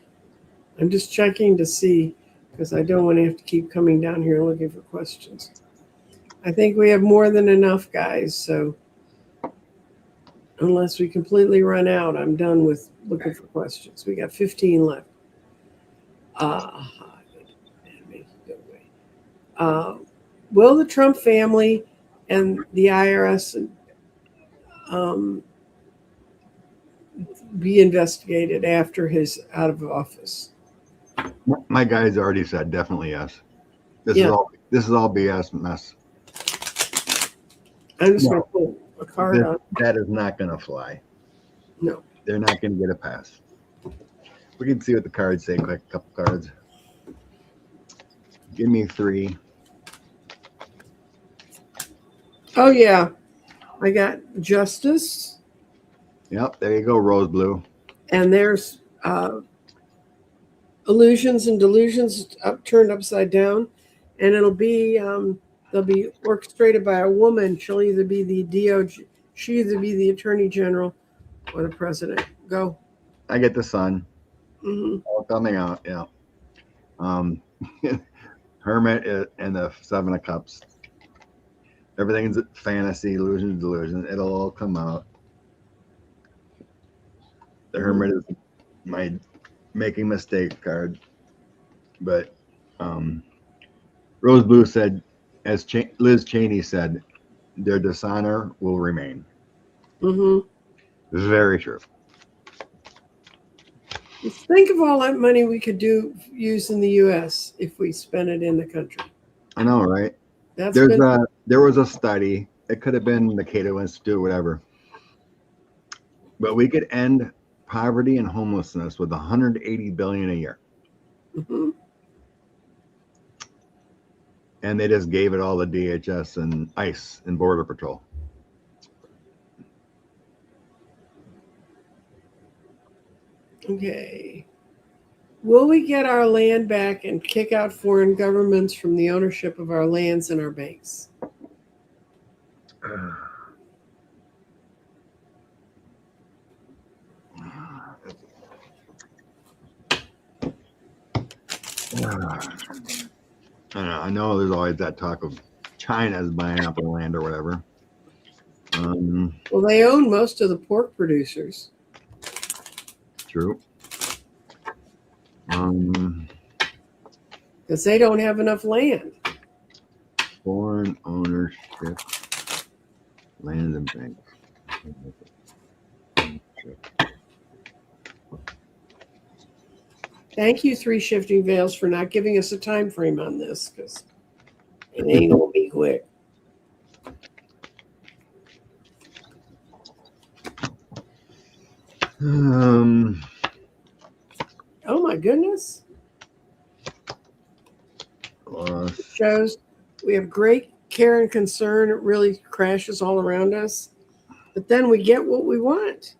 I'm just checking to see because I don't want to have to keep coming down here looking for questions. I think we have more than enough, guys. So unless we completely run out, I'm done with looking for questions. We got 15 left. Will the Trump family and the IRS be investigated after his out of office? My guys already said definitely yes. This is all BS mess. I'm just going to pull a card out. That is not going to fly. No. They're not going to get a pass. We can see what the cards say. Quick, a couple cards. Give me 3. Oh, yeah. I got Justice. Yep, there you go, Rose Blue. And there's Illusions and Delusions turned upside down. And it'll be, they'll be orchestrated by a woman. She'll either be the DOJ, she'll either be the Attorney General or the President. Go. I get the Sun. Mm-hmm. All coming out, yeah. Hermit and the 7 of Cups. Everything's fantasy, illusion, delusion. It'll all come out. The Hermit is my making mistake card. But Rose Blue said, as Liz Cheney said, their dishonor will remain. Mm-hmm. Very true. Think of all that money we could use in the U.S. if we spent it in the country. I know, right? There was a study. It could have been the Cato Institute, whatever. But we could end poverty and homelessness with $180 billion a year. Mm-hmm. And they just gave it all to DHS and ICE and Border Patrol. Okay. Will we get our land back and kick out foreign governments from the ownership of our lands and our banks? I know there's always that talk of China's buying up the land or whatever. Well, they own most of the pork producers. True. Because they don't have enough land. Foreign ownership, land and banks. Thank you, 3 Shifting Veils, for not giving us a time frame on this, because it ain't gonna be quick. Um, Oh my goodness. uh, It shows we have great care and concern. It really crashes all around us. But then we get what we want.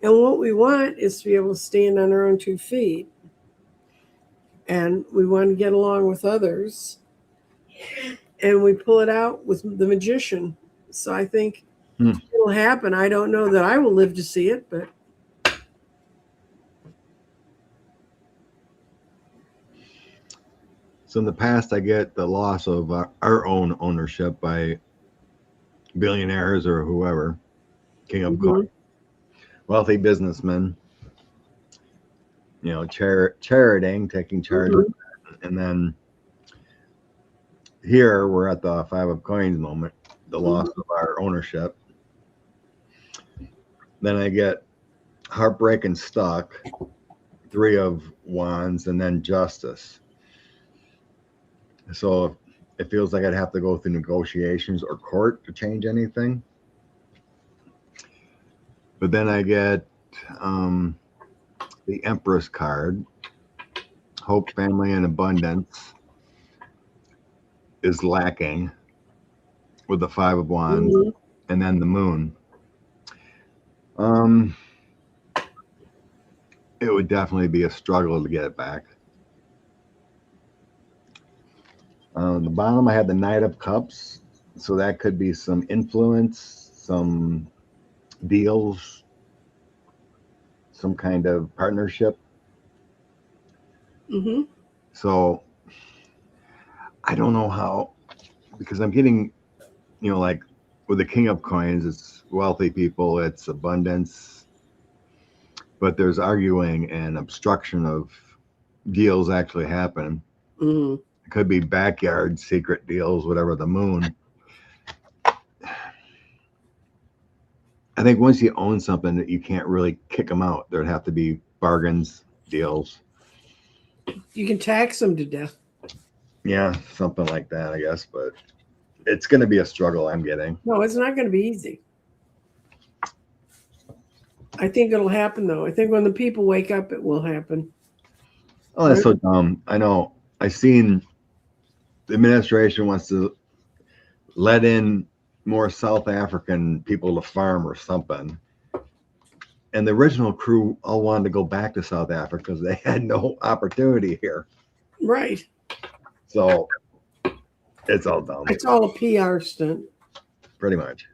And what we want is to be able to stand on our own 2 feet. And we want to get along with others. And we pull it out with the magician. So I think it'll happen. I don't know that I will live to see it, but so in the past, I get the loss of our own ownership by billionaires or whoever, king of coin, wealthy businessmen, charioting, taking charge of that. And then here we're at the 5 of coins moment, the loss of our ownership. Then I get heartbreak and stuck, 3 of wands, and then justice. So it feels like I'd have to go through negotiations or court to change anything. But then I get the Empress card. Hope, family, and abundance is lacking with the 5 of wands, and then the moon. It would definitely be a struggle to get it back. On the bottom, I had the Knight of Cups, so that could be some influence, some deals, some kind of partnership. So I don't know how, because I'm getting, like with the King of Coins, it's wealthy people, it's abundance, but there's arguing and obstruction of deals actually happening. It could be backyard secret deals, whatever. The moon. I think once you own something, that you can't really kick them out. There'd have to be bargains, deals. You can tax them to death. Yeah, something like that, I guess. But it's going to be a struggle I'm getting. No, it's not going to be easy. I think it'll happen, though. I think when the people wake up, it will happen. Oh, that's so dumb. I know. I've seen the administration wants to let in more South African people to farm or something. And the original crew all wanted to go back to South Africa because they had no opportunity here. Right. So it's all dumb. It's all a PR stunt. Pretty much.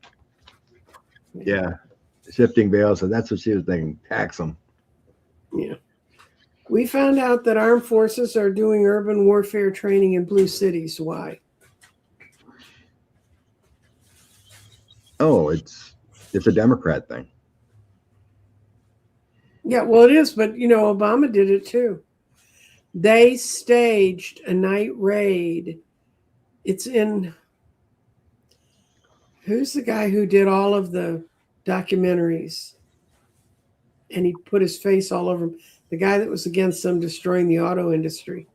Yeah. Shifting Veil said that's what she was thinking. Tax them. Yeah. We found out that armed forces are doing urban warfare training in blue cities. Why? Oh, it's a Democrat thing. Yeah, well, it is, but Obama did it too. They staged a night raid. It's in. Who's the guy who did all of the documentaries? And he put his face all over him. The guy that was against them destroying the auto industry.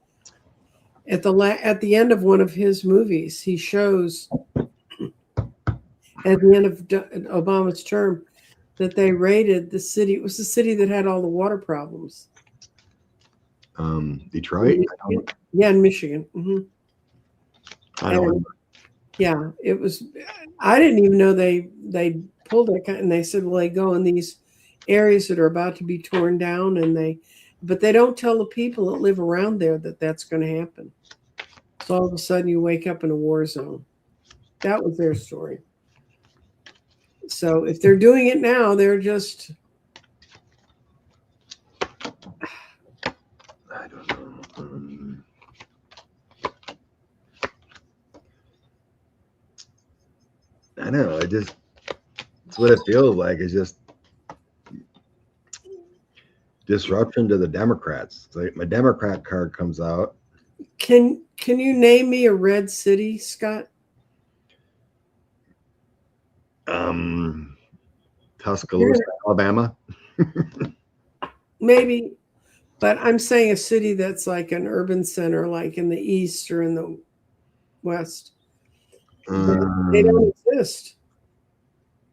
At the end of one of his movies, he shows at the end of Obama's term that they raided the city. It was the city that had all the water problems. Detroit? Yeah, in Michigan. I don't remember. Yeah, it was. I didn't even know they pulled it, and they said, well, they go in these areas that are about to be torn down, but they don't tell the people that live around there that that's going to happen. So all of a sudden, you wake up in a war zone. That was their story. So if they're doing it now, they're just. I don't know. I don't know. It's what it feels like. It's just disruption to the Democrats. It's like my Democrat card comes out. Can you name me a red city, Scott? Tuscaloosa, Alabama. Maybe, but I'm saying a city that's like an urban center, like in the east or in the west. They don't exist.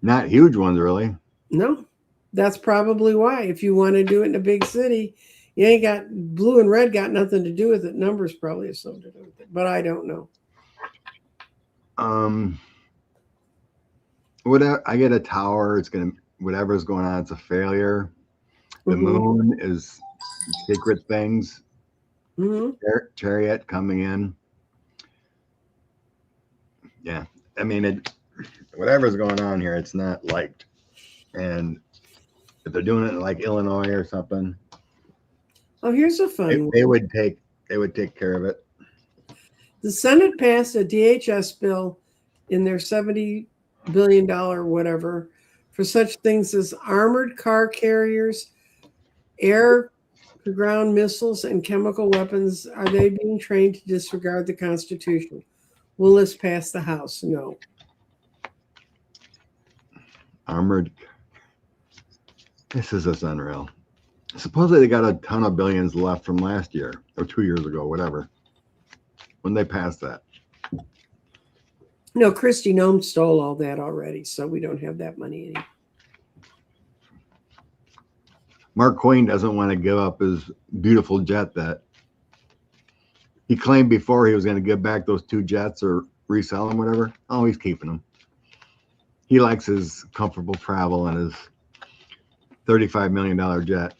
Not huge ones, really. No. That's probably why. If you want to do it in a big city, you ain't got blue and red got nothing to do with it. Numbers probably have something to do with it, but I don't know. Whatever, I get a tower. It's gonna whatever's going on. It's a failure. The Mm-hmm. moon is secret things. Mm-hmm. Chariot coming in. Yeah, I mean, whatever's going on here, it's not liked. And if they're doing it in like Illinois or something, Oh, here's a fun one. they would take care of it. The Senate passed a DHS bill in their $70 billion whatever for such things as armored car carriers, air to ground missiles, and chemical weapons. Are they being trained to disregard the Constitution? Will this pass the House? No. Armored. This is just unreal. Supposedly they got a ton of billions left from last year or 2 years ago, whatever, when they passed that. No, Kristi Noem stole all that already, so we don't have that money anymore. Mark Twain doesn't want to give up his beautiful jet that he claimed before he was going to give back those 2 jets or resell them, whatever. Oh, he's keeping them. He likes his comfortable travel and his $35 million jet.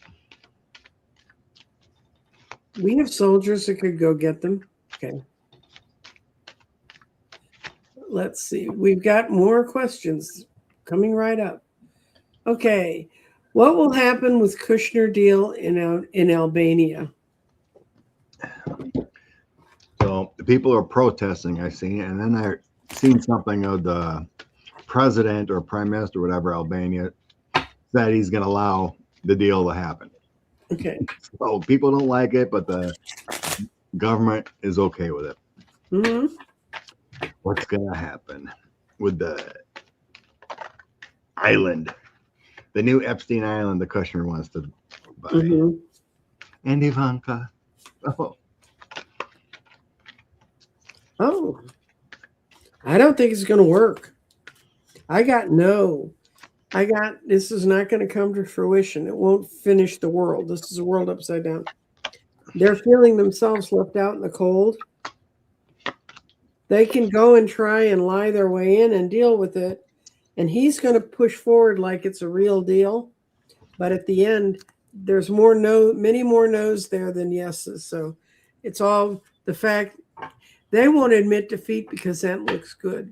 We have soldiers that could go get them. Okay. Let's see. We've got more questions coming right up. Okay. What will happen with Kushner deal in Albania? So the people are protesting, I see, and then I seen something of the president or prime minister, whatever, Albania, that he's going to allow the deal to happen. Okay. So people don't like it, but the government is okay with it. Mm-hmm. What's going to happen with the island, the new Epstein Island the Kushner wants to buy? Mm-hmm. And Ivanka. Oh, I don't think it's going to work. This is not going to come to fruition. It won't finish the world. This is a world upside down. They're feeling themselves left out in the cold. They can go and try and lie their way in and deal with it. And he's going to push forward like it's a real deal. But at the end, there's many more no's there than yeses. So it's all the fact they won't admit defeat because that looks good.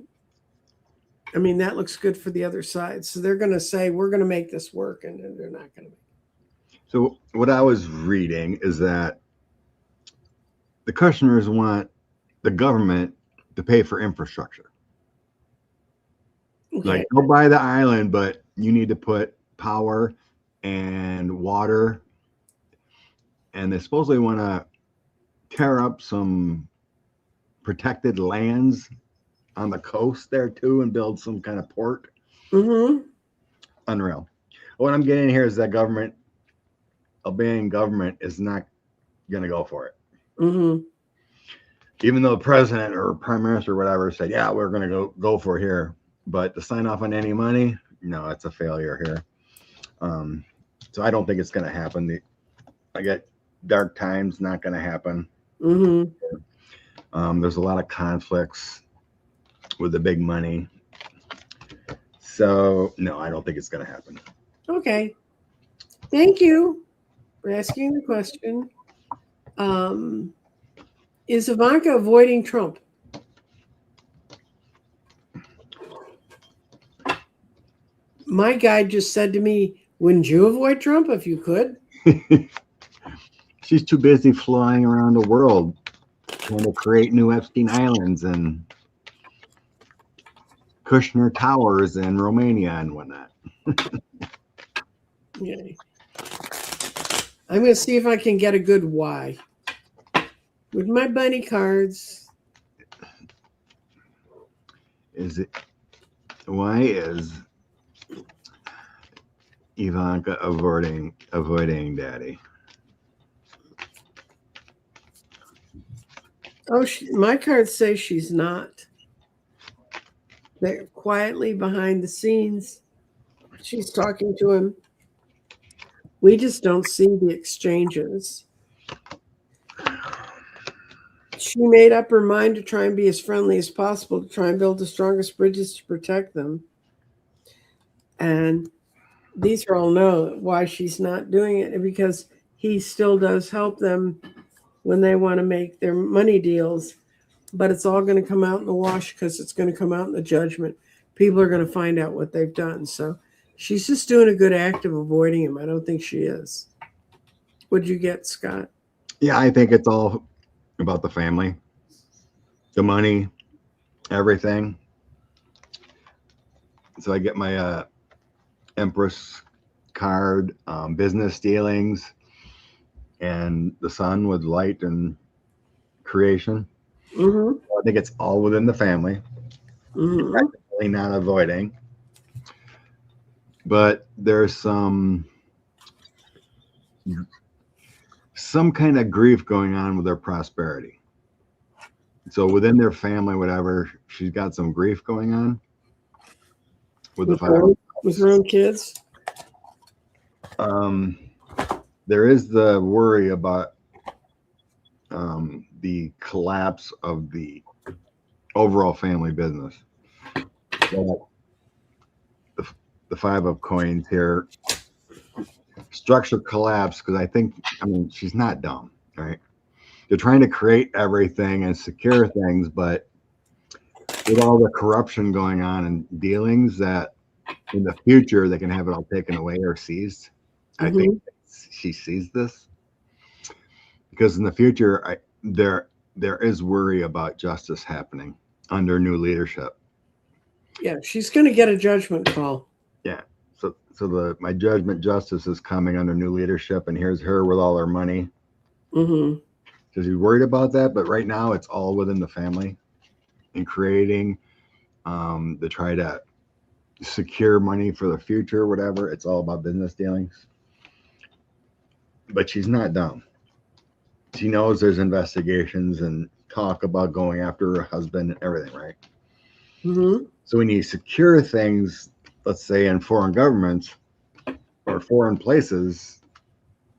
I mean, that looks good for the other side. So they're going to say, we're going to make this work. And they're not going to. So what I was reading is that the Kushners want the government to pay for infrastructure. Okay. Like, go buy the island, but you need to put power and water. And they supposedly want to tear up some protected lands on the coast there too and build some kind of port. Mm-hmm. Unreal. What I'm getting here is that Albanian government is not going to go for it. Mm-hmm. Even though the president or prime minister or whatever said, yeah, we're going to go for it here. But to sign off on any money, no, it's a failure here. So I don't think it's going to happen. I get dark times, not going to happen. Mm-hmm. There's a lot of conflicts with the big money. So, no, I don't think it's going to happen. Okay. Thank you for asking the question. Is Ivanka avoiding Trump? My guide just said to me, wouldn't you avoid Trump if you could? She's too busy flying around the world trying to create new Epstein Islands and Kushner Towers in Romania and whatnot. Okay. I'm going to see if I can get a good why. With my bunny cards. Why is Ivanka avoiding daddy? Oh, my cards say she's not. They're quietly behind the scenes. She's talking to him We just don't see the exchanges. She made up her mind to try and be as friendly as possible, to try and build the strongest bridges to protect them. And these are all know why she's not doing it, because he still does help them when they want to make their money deals. But it's all going to come out in the wash, because it's going to come out in the judgment. People are going to find out what they've done. So she's just doing a good act of avoiding him. I don't think she is. What'd you get, Scott? Yeah, I think it's all about the family, the money, everything. So I get my Empress card, business dealings, and the sun with light and creation. Mm-hmm. I think it's all within the family. Mm-hmm. Really not avoiding, but there's some kind of grief going on with their prosperity. So within their family, whatever, she's got some grief going on with the five. With her own kids. There is the worry about the collapse of the overall family business. So the five of coins here, structure collapse, because I mean, she's not dumb, right? They're trying to create everything and secure things, but with all the corruption going on and dealings, that in the future they can have it all taken away or seized. I think she sees this, because in the future there is worry about justice happening under new leadership. Yeah, she's going to get a judgment call. Yeah. So my judgment justice is coming under new leadership, and here's her with all her money. Mm-hmm. So she's worried about that, but right now it's all within the family and creating to try to secure money for the future, whatever. It's all about business dealings. But she's not dumb. She knows there's investigations and talk about going after her husband and everything, right? Mm-hmm. So when you secure things, let's say in foreign governments or foreign places,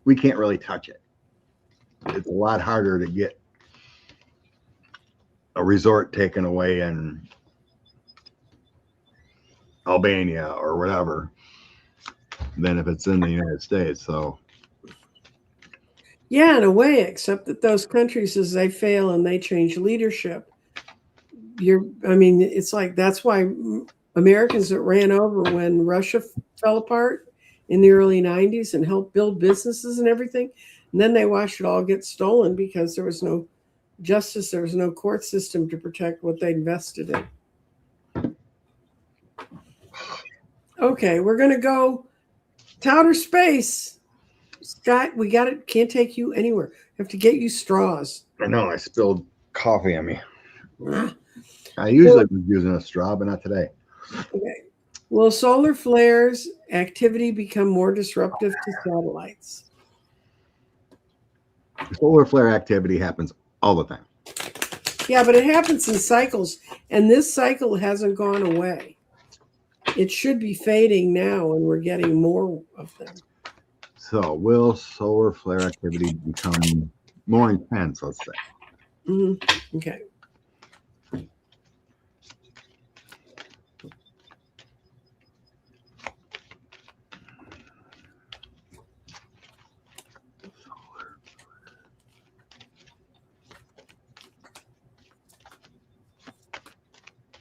we can't really touch it. It's a lot harder to get a resort taken away in Albania or whatever than if it's in the United States. So yeah, in a way, except that those countries, as they fail and they change leadership, it's like, that's why Americans that ran over when Russia fell apart in the early 90s and helped build businesses and everything, and then they watched it all get stolen because there was no justice, there was no court system to protect what they invested in. Okay, we're going to go to outer space. Scott, we got it. Can't take you anywhere. We have to get you straws. I know I spilled coffee on me. I usually was using a straw, but not today. Okay. Will solar flares activity become more disruptive to satellites? Solar flare activity happens all the time. Yeah, but it happens in cycles, and this cycle hasn't gone away. It should be fading now, and we're getting more of them. So will solar flare activity become more intense, let's say? Mm-hmm. Okay.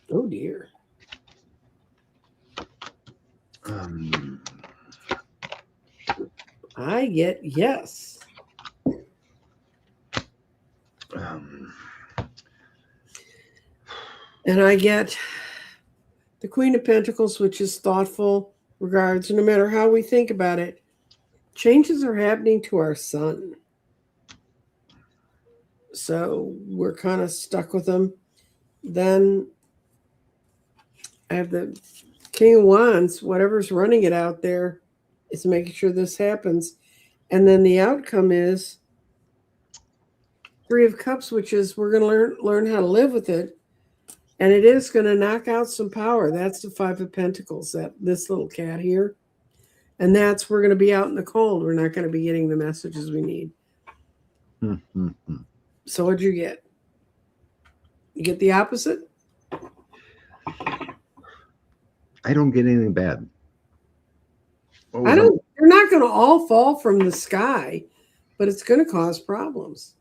Oh dear. I get yes. And I get the Queen of Pentacles, which is thoughtful regards. No matter how we think about it, changes are happening to our sun. So we're kind of stuck with them. Then I have the King of Wands. Whatever's running it out there is making sure this happens. And then the outcome is Three of Cups, which is we're going to learn how to live with it. And it is going to knock out some power. That's the Five of Pentacles, this little cat here. And that's, we're going to be out in the cold. We're not going to be getting the messages we need. So what'd you get? You get the opposite? I don't get anything bad. They're not going to all fall from the sky, but it's going to cause problems.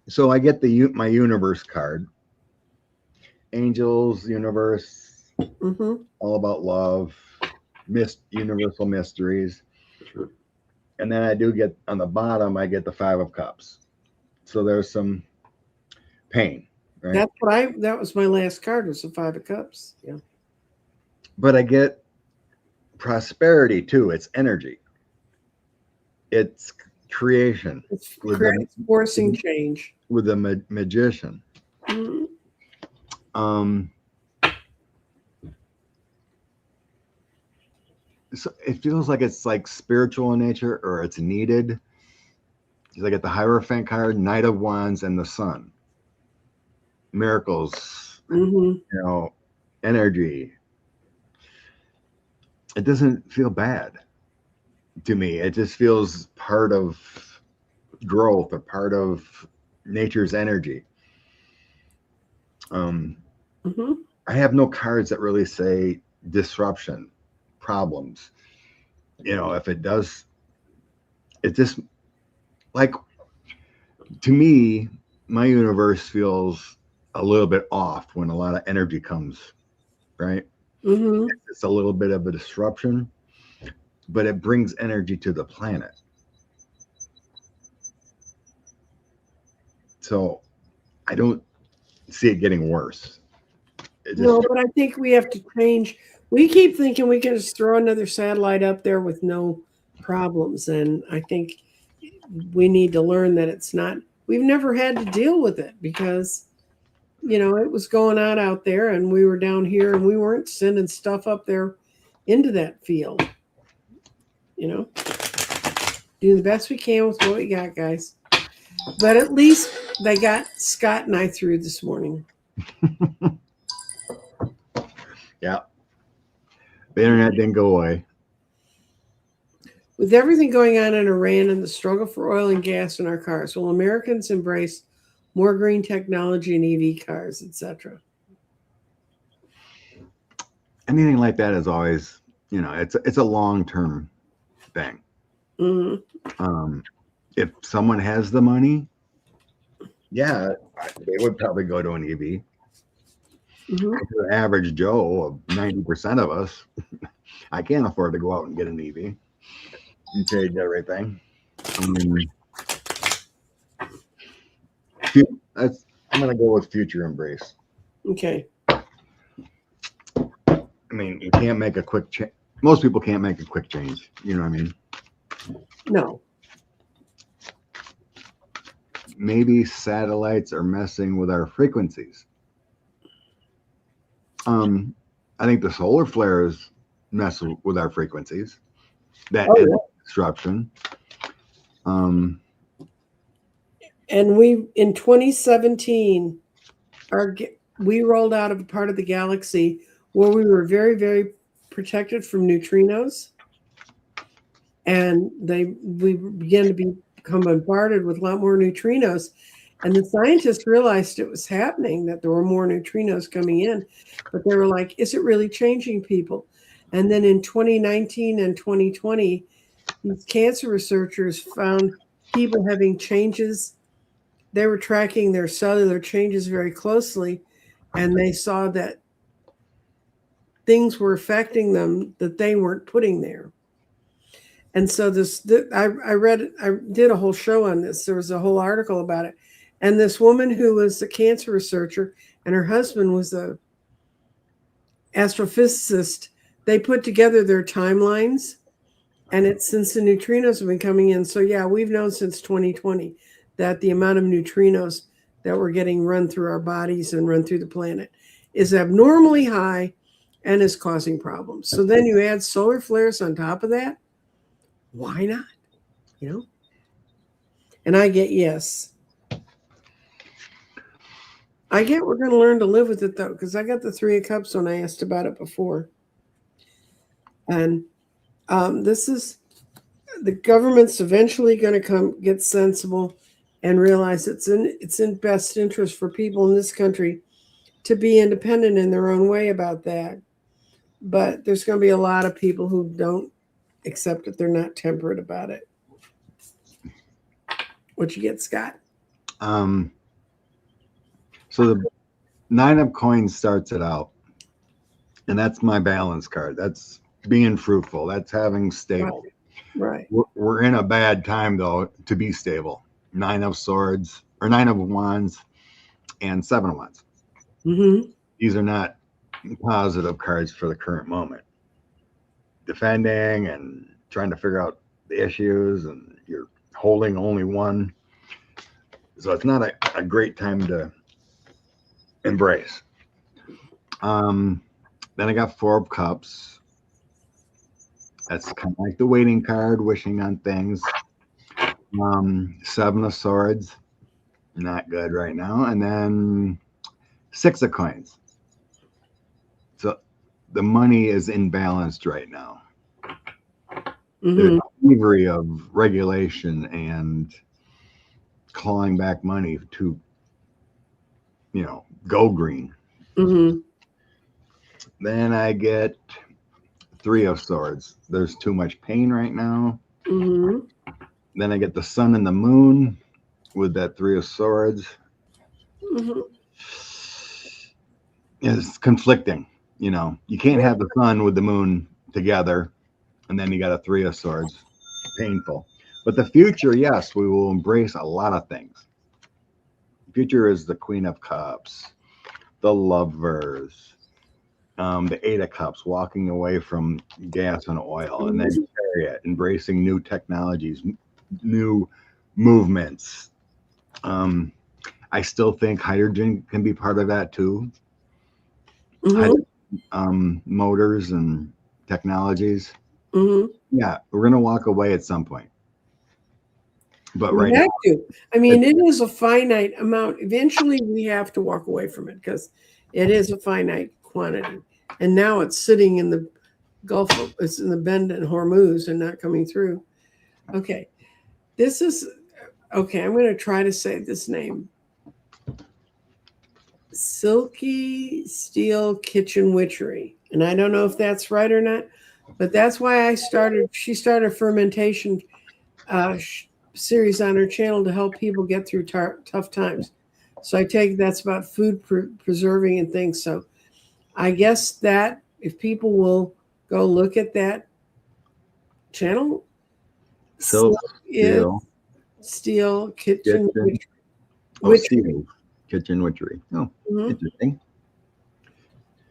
So I get my universe card. Angels, universe, all about love, universal mysteries. Sure. And then I do get, on the bottom, I get the 5 of Cups. So there's some pain, right? That was my last card, was the 5 of Cups. Yeah. But I get prosperity too. It's energy. It's creation. It's forcing change. With the magician. So it feels like it's like spiritual in nature, or it's needed. I get the Hierophant card, Knight of Wands, and the Sun. Miracles, energy. It doesn't feel bad to me. It just feels part of growth, or part of nature's energy. I have no cards that really say disruption, problems. If it does, it just, like, to me, my universe feels a little bit off when a lot of energy comes, right? It's a little bit of a disruption, but it brings energy to the planet. So I don't see it getting worse. No, but I think we have to change. We keep thinking we can just throw another satellite up there with no problems. And I think we need to learn that it's not, we've never had to deal with it, because, it was going on out there, and we were down here, and we weren't sending stuff up there into that field. Doing the best we can with what we got, guys. But at least they got Scott and I through this morning. Yeah. The internet didn't go away. With everything going on in Iran and the struggle for oil and gas in our cars, will Americans embrace more green technology and EV cars, etc.? Anything like that is always, it's a long-term thing. If someone has the money, yeah, they would probably go to an EV. The average Joe of 90% of us, I can't afford to go out and get an EV and change everything. I'm going to go with future embrace. Okay. You can't make a quick change. Most people can't make a quick change. You know what I mean? No. Maybe satellites are messing with our frequencies. I think the solar flares mess with our frequencies. That is disruption. And we, in 2017, we rolled out of a part of the galaxy where we were very, very protected from neutrinos, and we began to become bombarded with a lot more neutrinos. And the scientists realized it was happening, that there were more neutrinos coming in, but they were like, is it really changing people? And then in 2019 and 2020, these cancer researchers found people having changes. They were tracking their cellular changes very closely, and they saw that things were affecting them that they weren't putting there. And so I did a whole show on this. There was a whole article about it. And this woman who was a cancer researcher, and her husband was a astrophysicist, they put together their timelines, and it's since the neutrinos have been coming in. So yeah, we've known since 2020 that the amount of neutrinos that were getting run through our bodies and run through the planet is abnormally high and is causing problems. So then you add solar flares on top of that. Why not? And I get yes. I get we're going to learn to live with it, though, because I got the 3 of Cups when I asked about it before. And this is the government's eventually going to come get sensible and realize it's in best interest for people in this country to be independent in their own way about that. But there's going to be a lot of people who don't accept it. They're not temperate about it. What you get, Scott? So the 9 of coins starts it out, and that's my balance card. That's being fruitful. That's having stable. Right. We're in a bad time though to be stable. 9 of swords or 9 of wands and 7 of wands. Mm-hmm. These are not positive cards for the current moment. Defending and trying to figure out the issues, and you're holding only one. So it's not a great time to embrace. Then I got 4 of cups. That's kind of like the waiting card, wishing on things. 7 of swords, not good right now. And then 6 of coins. So the money is imbalanced right now. Mm-hmm. There's a thievery of regulation and clawing back money to, go green. Mm-hmm. Then I get 3 of swords. There's too much pain right now. Mm-hmm. Then I get the sun and the moon with that 3 of swords. Mm-hmm. It's conflicting. You can't have the sun with the moon together, and then you got a 3 of swords. Painful. But the future, yes, we will embrace a lot of things. The future is the Queen of Cups, the Lovers, the 8 of Cups, walking away from gas and oil, and then Chariot, embracing new technologies, new movements. I still think hydrogen can be part of that too. Mm-hmm. Motors and technologies. Mm-hmm. Yeah, we're gonna walk away at some point. But We right have now, to. I mean, it is a finite amount. Eventually, we have to walk away from it because it is a finite quantity. And now it's sitting in the Gulf. It's in the Bend and Hormuz and not coming through. Okay, this is okay. I'm going to try to say this name. Silky Steel Kitchen Witchery, and I don't know if that's right or not, but that's why I started. She started a fermentation series on her channel to help people get through tough times. So I take that's about food preserving and things. So I guess that if people will go look at that channel, so Steel Kitchen Witchery. Steel Kitchen Witchery. Oh, interesting.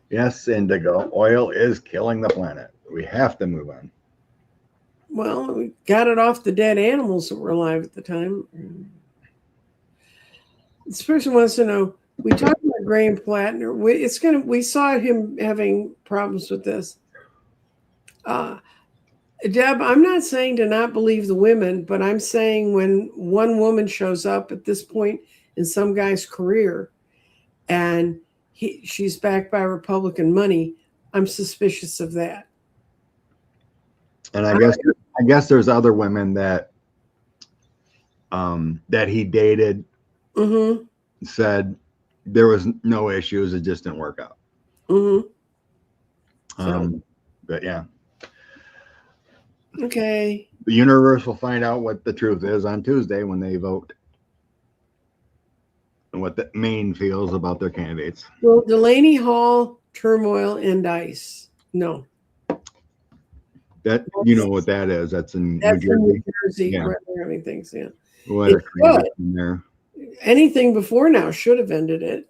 Yes, indigo. Oil is killing the planet. We have to move on. Well, we got it off the dead animals that were alive at the time. This person wants to know, we talked about Graham Plattner. We saw him having problems with this. Deb, I'm not saying to not believe the women, but I'm saying when one woman shows up at this point in some guy's career and she's backed by Republican money, I'm suspicious of that. And I guess there's other women that he dated, said there was no issues, it just didn't work out. But yeah. Okay. The universe will find out what the truth is on Tuesday when they vote, and what the Maine feels about their candidates. Well, Delaney Hall, turmoil, and ice. No. That you know what that is? That's in New Jersey. New Jersey. Yeah. Right, having things. Yeah. What a crazy in there. Anything before now should have ended it.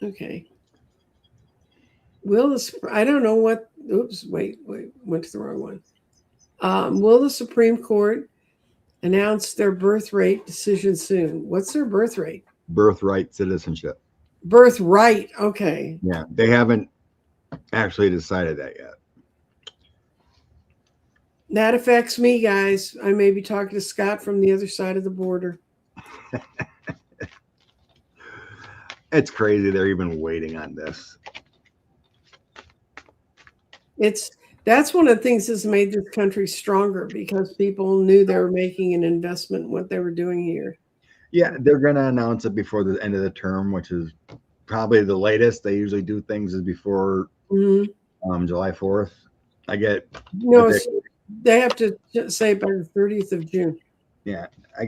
Okay. I don't know what. Oops. Wait. Went to the wrong one. Will the Supreme Court announce their birth rate decision soon? What's their birth rate? Birthright citizenship. Birthright. Okay. Yeah, they haven't actually decided that yet. That affects me, guys. I may be talking to Scott from the other side of the border. It's crazy they're even waiting on this. That's one of the things that's made this country stronger because people knew they were making an investment in what they were doing here. Yeah, they're going to announce it before the end of the term, which is probably the latest. They usually do things is before July 4th. I get No, they have to say by the 30th of June. Yeah, I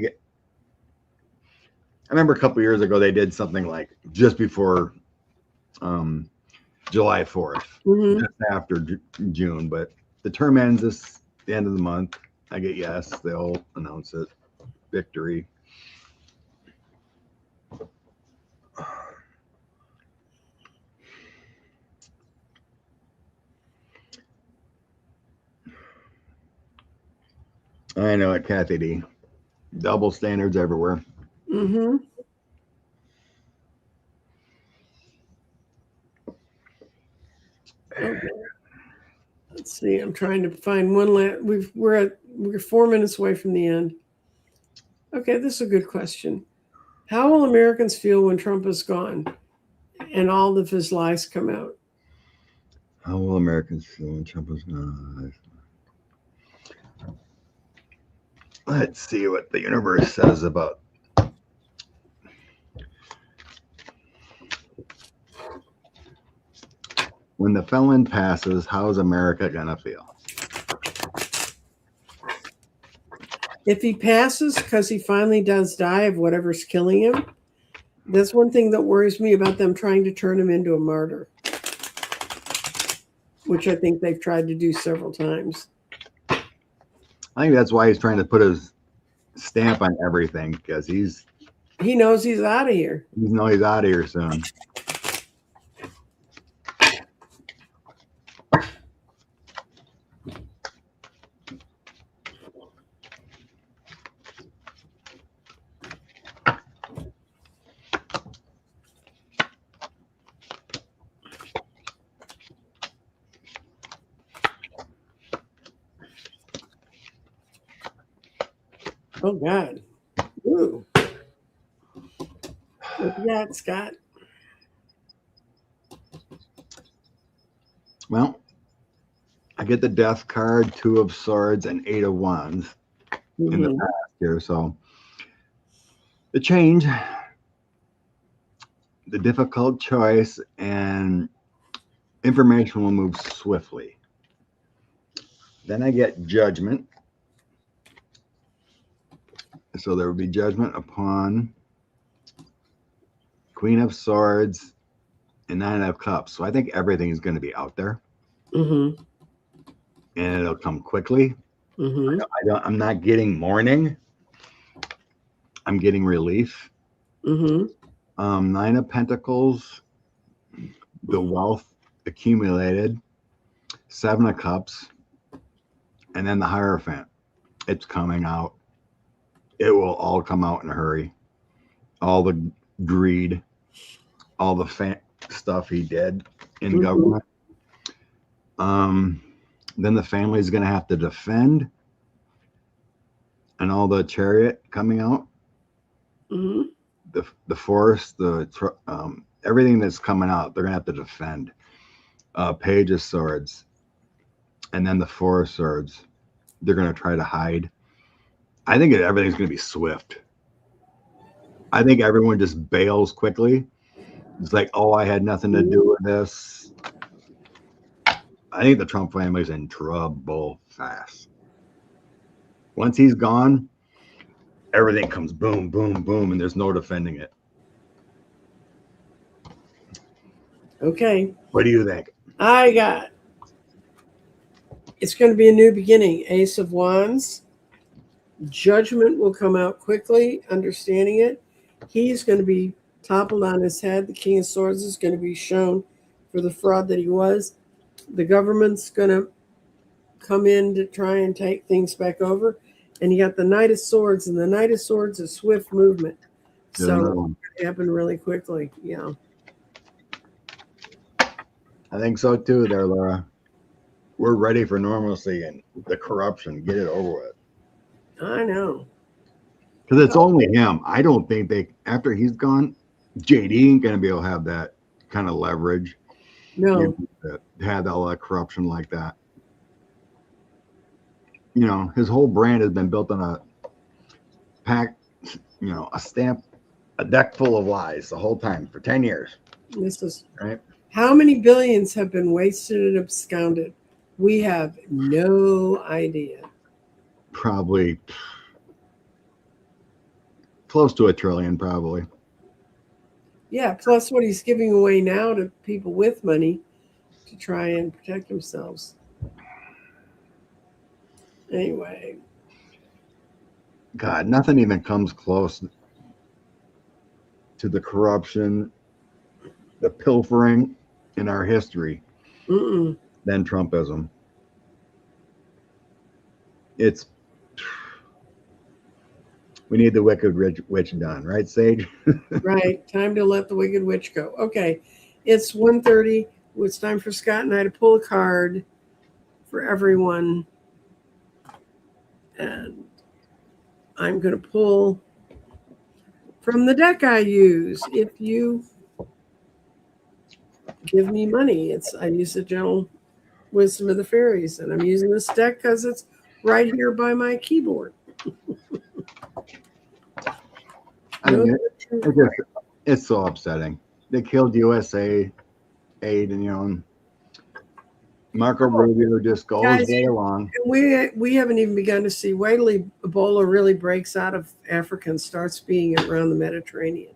remember a couple years ago they did something like just before July 4th, just after June, but the term ends the end of the month. I get yes, they'll announce it. Victory. I know it, Kathy D. Double standards everywhere. Okay. Let's see. I'm trying to find one last. We're 4 minutes away from the end. Okay, this is a good question. How will Americans feel when Trump is gone and all of his lies come out? How will Americans feel when Trump is gone? Let's see what the universe says about. When the felon passes, how's America gonna feel? If he passes because he finally does die of whatever's killing him, that's one thing that worries me about them trying to turn him into a martyr, which I think they've tried to do several times. I think that's why he's trying to put his stamp on everything, because he knows he's out of here. He's out of here soon. Oh, God. Ooh. What you got, Scott? Well, I get the death card, 2 of swords, and 8 of wands in the past here. So the change, the difficult choice, and information will move swiftly. Then I get judgment. So there will be judgment upon Queen of Swords and 9 of Cups. So I think everything is going to be out there. And it'll come quickly. I'm not getting mourning. I'm getting relief. 9 of Pentacles, the wealth accumulated, 7 of Cups, and then the Hierophant. It's coming out. It will all come out in a hurry. All the greed, all the stuff he did in government. Then the family is going to have to defend, and all the Chariot coming out. The Force, everything that's coming out, they're going to have to defend. Page of Swords, and then the 4 of Swords. They're going to try to hide. I think everything's going to be swift. I think everyone just bails quickly. It's like, oh, I had nothing to do with this. I think the Trump family's in trouble fast. Once he's gone, everything comes boom, boom, boom, and there's no defending it. Okay. What do you think? It's going to be a new beginning. Ace of Wands. Judgment will come out quickly, understanding it. He's going to be toppled on his head. The King of Swords is going to be shown for the fraud that he was. The government's going to come in to try and take things back over. And you got the Knight of Swords, and the Knight of Swords is swift movement. So it happened really quickly. Yeah. I think so too there, Laura. We're ready for normalcy and the corruption. Get it over with. I know. Because it's only him. I don't think after he's gone, JD ain't going to be able to have that kind of leverage. No. that had all that corruption like that. You know, his whole brand has been built on a pack, you know, a deck full of lies the whole time for 10 years. This is Right? how many billions have been wasted and absconded? We have no idea. Probably close to $1 trillion, probably. Yeah, plus what he's giving away now to people with money to try and protect themselves. Anyway. God, nothing even comes close to the corruption, the pilfering in our history Mm-mm. than Trumpism. It's we need the wicked witch done, right, Sage? Right. Time to let the wicked witch go. Okay. It's 1:30. It's time for Scott and I to pull a card for everyone. And I'm going to pull from the deck I use. If you give me money, I use the gentle wisdom of the fairies, and I'm using this deck because it's right here by my keyboard. I mean, it's so upsetting. They killed USA aid, and you know, Marco Rubio just goes right along. We haven't even begun to see. Wait till Ebola really breaks out of Africa and starts being around the Mediterranean.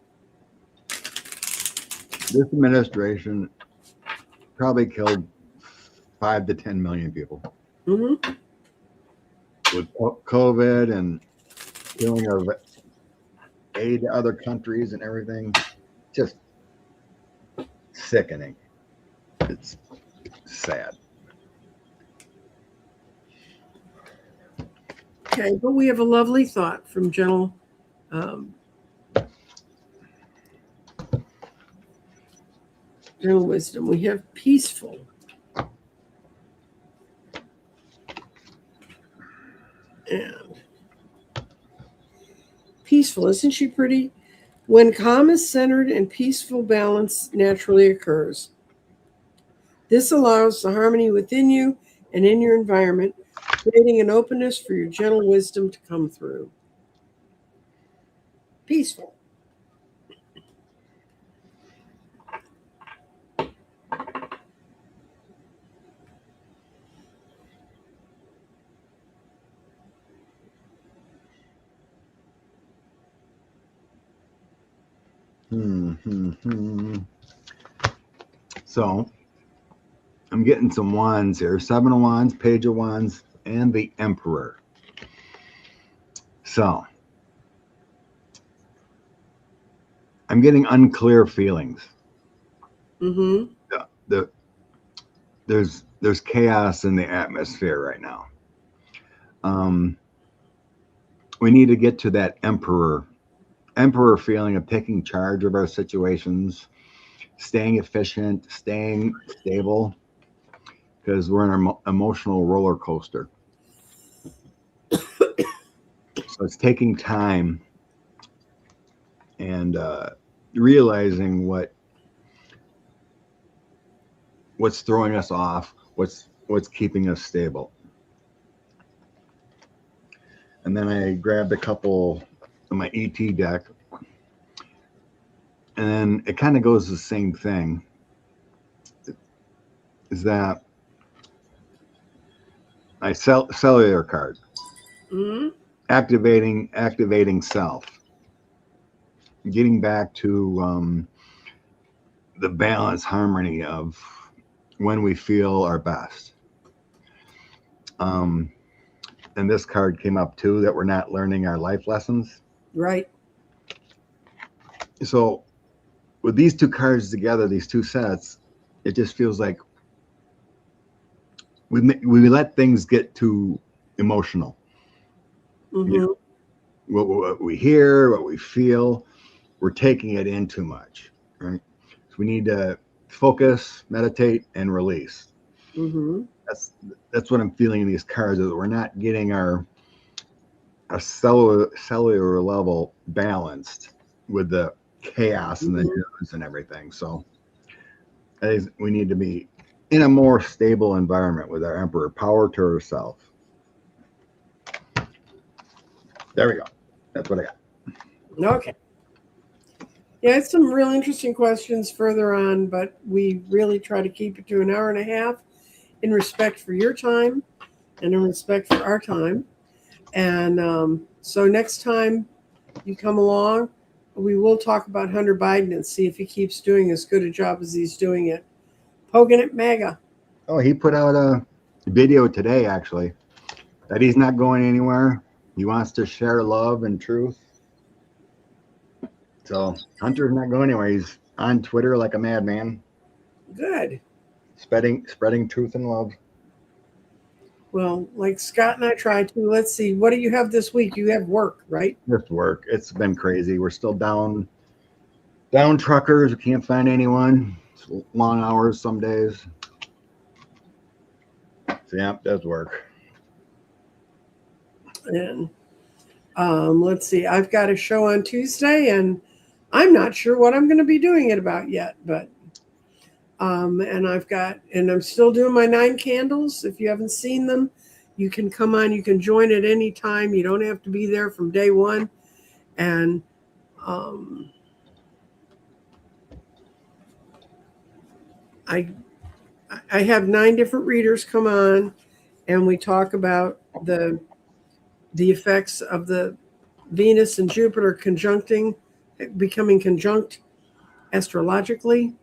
This administration probably killed 5 to 10 million people Mm-hmm. with COVID and killing of aid to other countries and everything. Just sickening. It's sad. Okay, but we have a lovely thought from gentle wisdom. We have peaceful. And peaceful, isn't she pretty? When calm is centered and peaceful balance naturally occurs. This allows the harmony within you and in your environment, creating an openness for your gentle wisdom to come through. Peaceful. So I'm getting some wands here. 7 of Wands, Page of Wands, and the Emperor. So I'm getting unclear feelings. Mm-hmm. There's chaos in the atmosphere right now. We need to get to that emperor feeling of taking charge of our situations, staying efficient, staying stable, because we're in an emotional roller coaster. So it's taking time and realizing what's throwing us off, what's keeping us stable. And then I grabbed a couple of my ET deck, and then it kind of goes the same thing. Is that my cellular card, Mm-hmm. activating self, getting back to the balance, harmony of when we feel our best. And this card came up too, that we're not learning our life lessons. Right. So with these two cards together, these two sets, it just feels like we let things get too emotional. Mm-hmm. You know, what we hear, what we feel, we're taking it in too much, right? So we need to focus, meditate, and release. Mm-hmm. That's what I'm feeling in these cards, is that we're not getting our cellular level balanced with the chaos and the news and everything. So We need to be in a more stable environment with our emperor. Power to herself. There we go. That's what I got. Okay. Yeah, it's some real interesting questions further on, but we really try to keep it to an hour and a half in respect for your time and in respect for our time. And so next time you come along, we will talk about Hunter Biden and see if he keeps doing as good a job as he's doing it. Poking at MAGA. Oh, he put out a video today, actually, that he's not going anywhere. He wants to share love and truth. So Hunter's not going anywhere. He's on Twitter like a madman. Good. Spreading truth and love. Well, like Scott and I tried to. Let's see. What do you have this week? You have work, right? Just work. It's been crazy. We're still down truckers. We can't find anyone. It's long hours some days. So yeah, it does work. And let's see. I've got a show on Tuesday, and I'm not sure what I'm going to be doing it about yet. But and I'm still doing my 9 candles. If you haven't seen them, you can come on. You can join at any time. You don't have to be there from day one. And I have 9 different readers come on, and we talk about the effects of the Venus and Jupiter becoming conjunct astrologically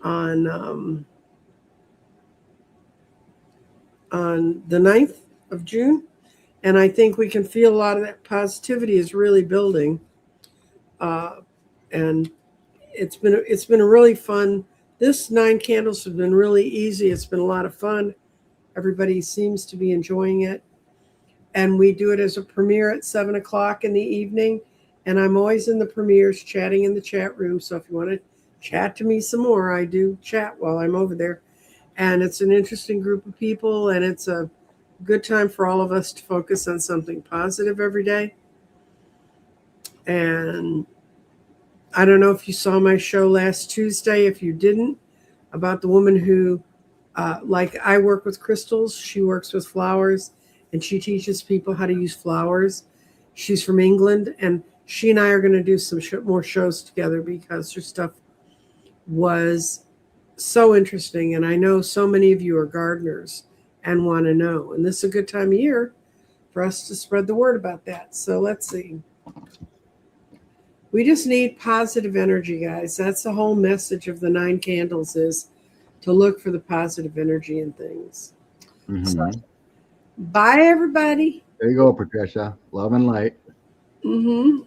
on the 9th of June. And I think we can feel a lot of that positivity is really building. And it's been a really fun. This 9 candles have been really easy. It's been a lot of fun. Everybody seems to be enjoying it. And we do it as a premiere at 7 o'clock in the evening. And I'm always in the premieres chatting in the chat room. So if you want to chat to me some more, I do chat while I'm over there. And it's an interesting group of people. And it's a good time for all of us to focus on something positive every day. And I don't know if you saw my show last Tuesday. If you didn't, about the woman who, like I work with crystals, she works with flowers, and she teaches people how to use flowers. She's from England, and she and I are going to do some more shows together because her stuff was so interesting. And I know so many of you are gardeners and want to know. And this is a good time of year for us to spread the word about that. So let's see. We just need positive energy, guys. That's the whole message of the 9 candles, is to look for the positive energy in things. Mm-hmm. So, bye, everybody. There you go, Patricia. Love and light. Mm-hmm.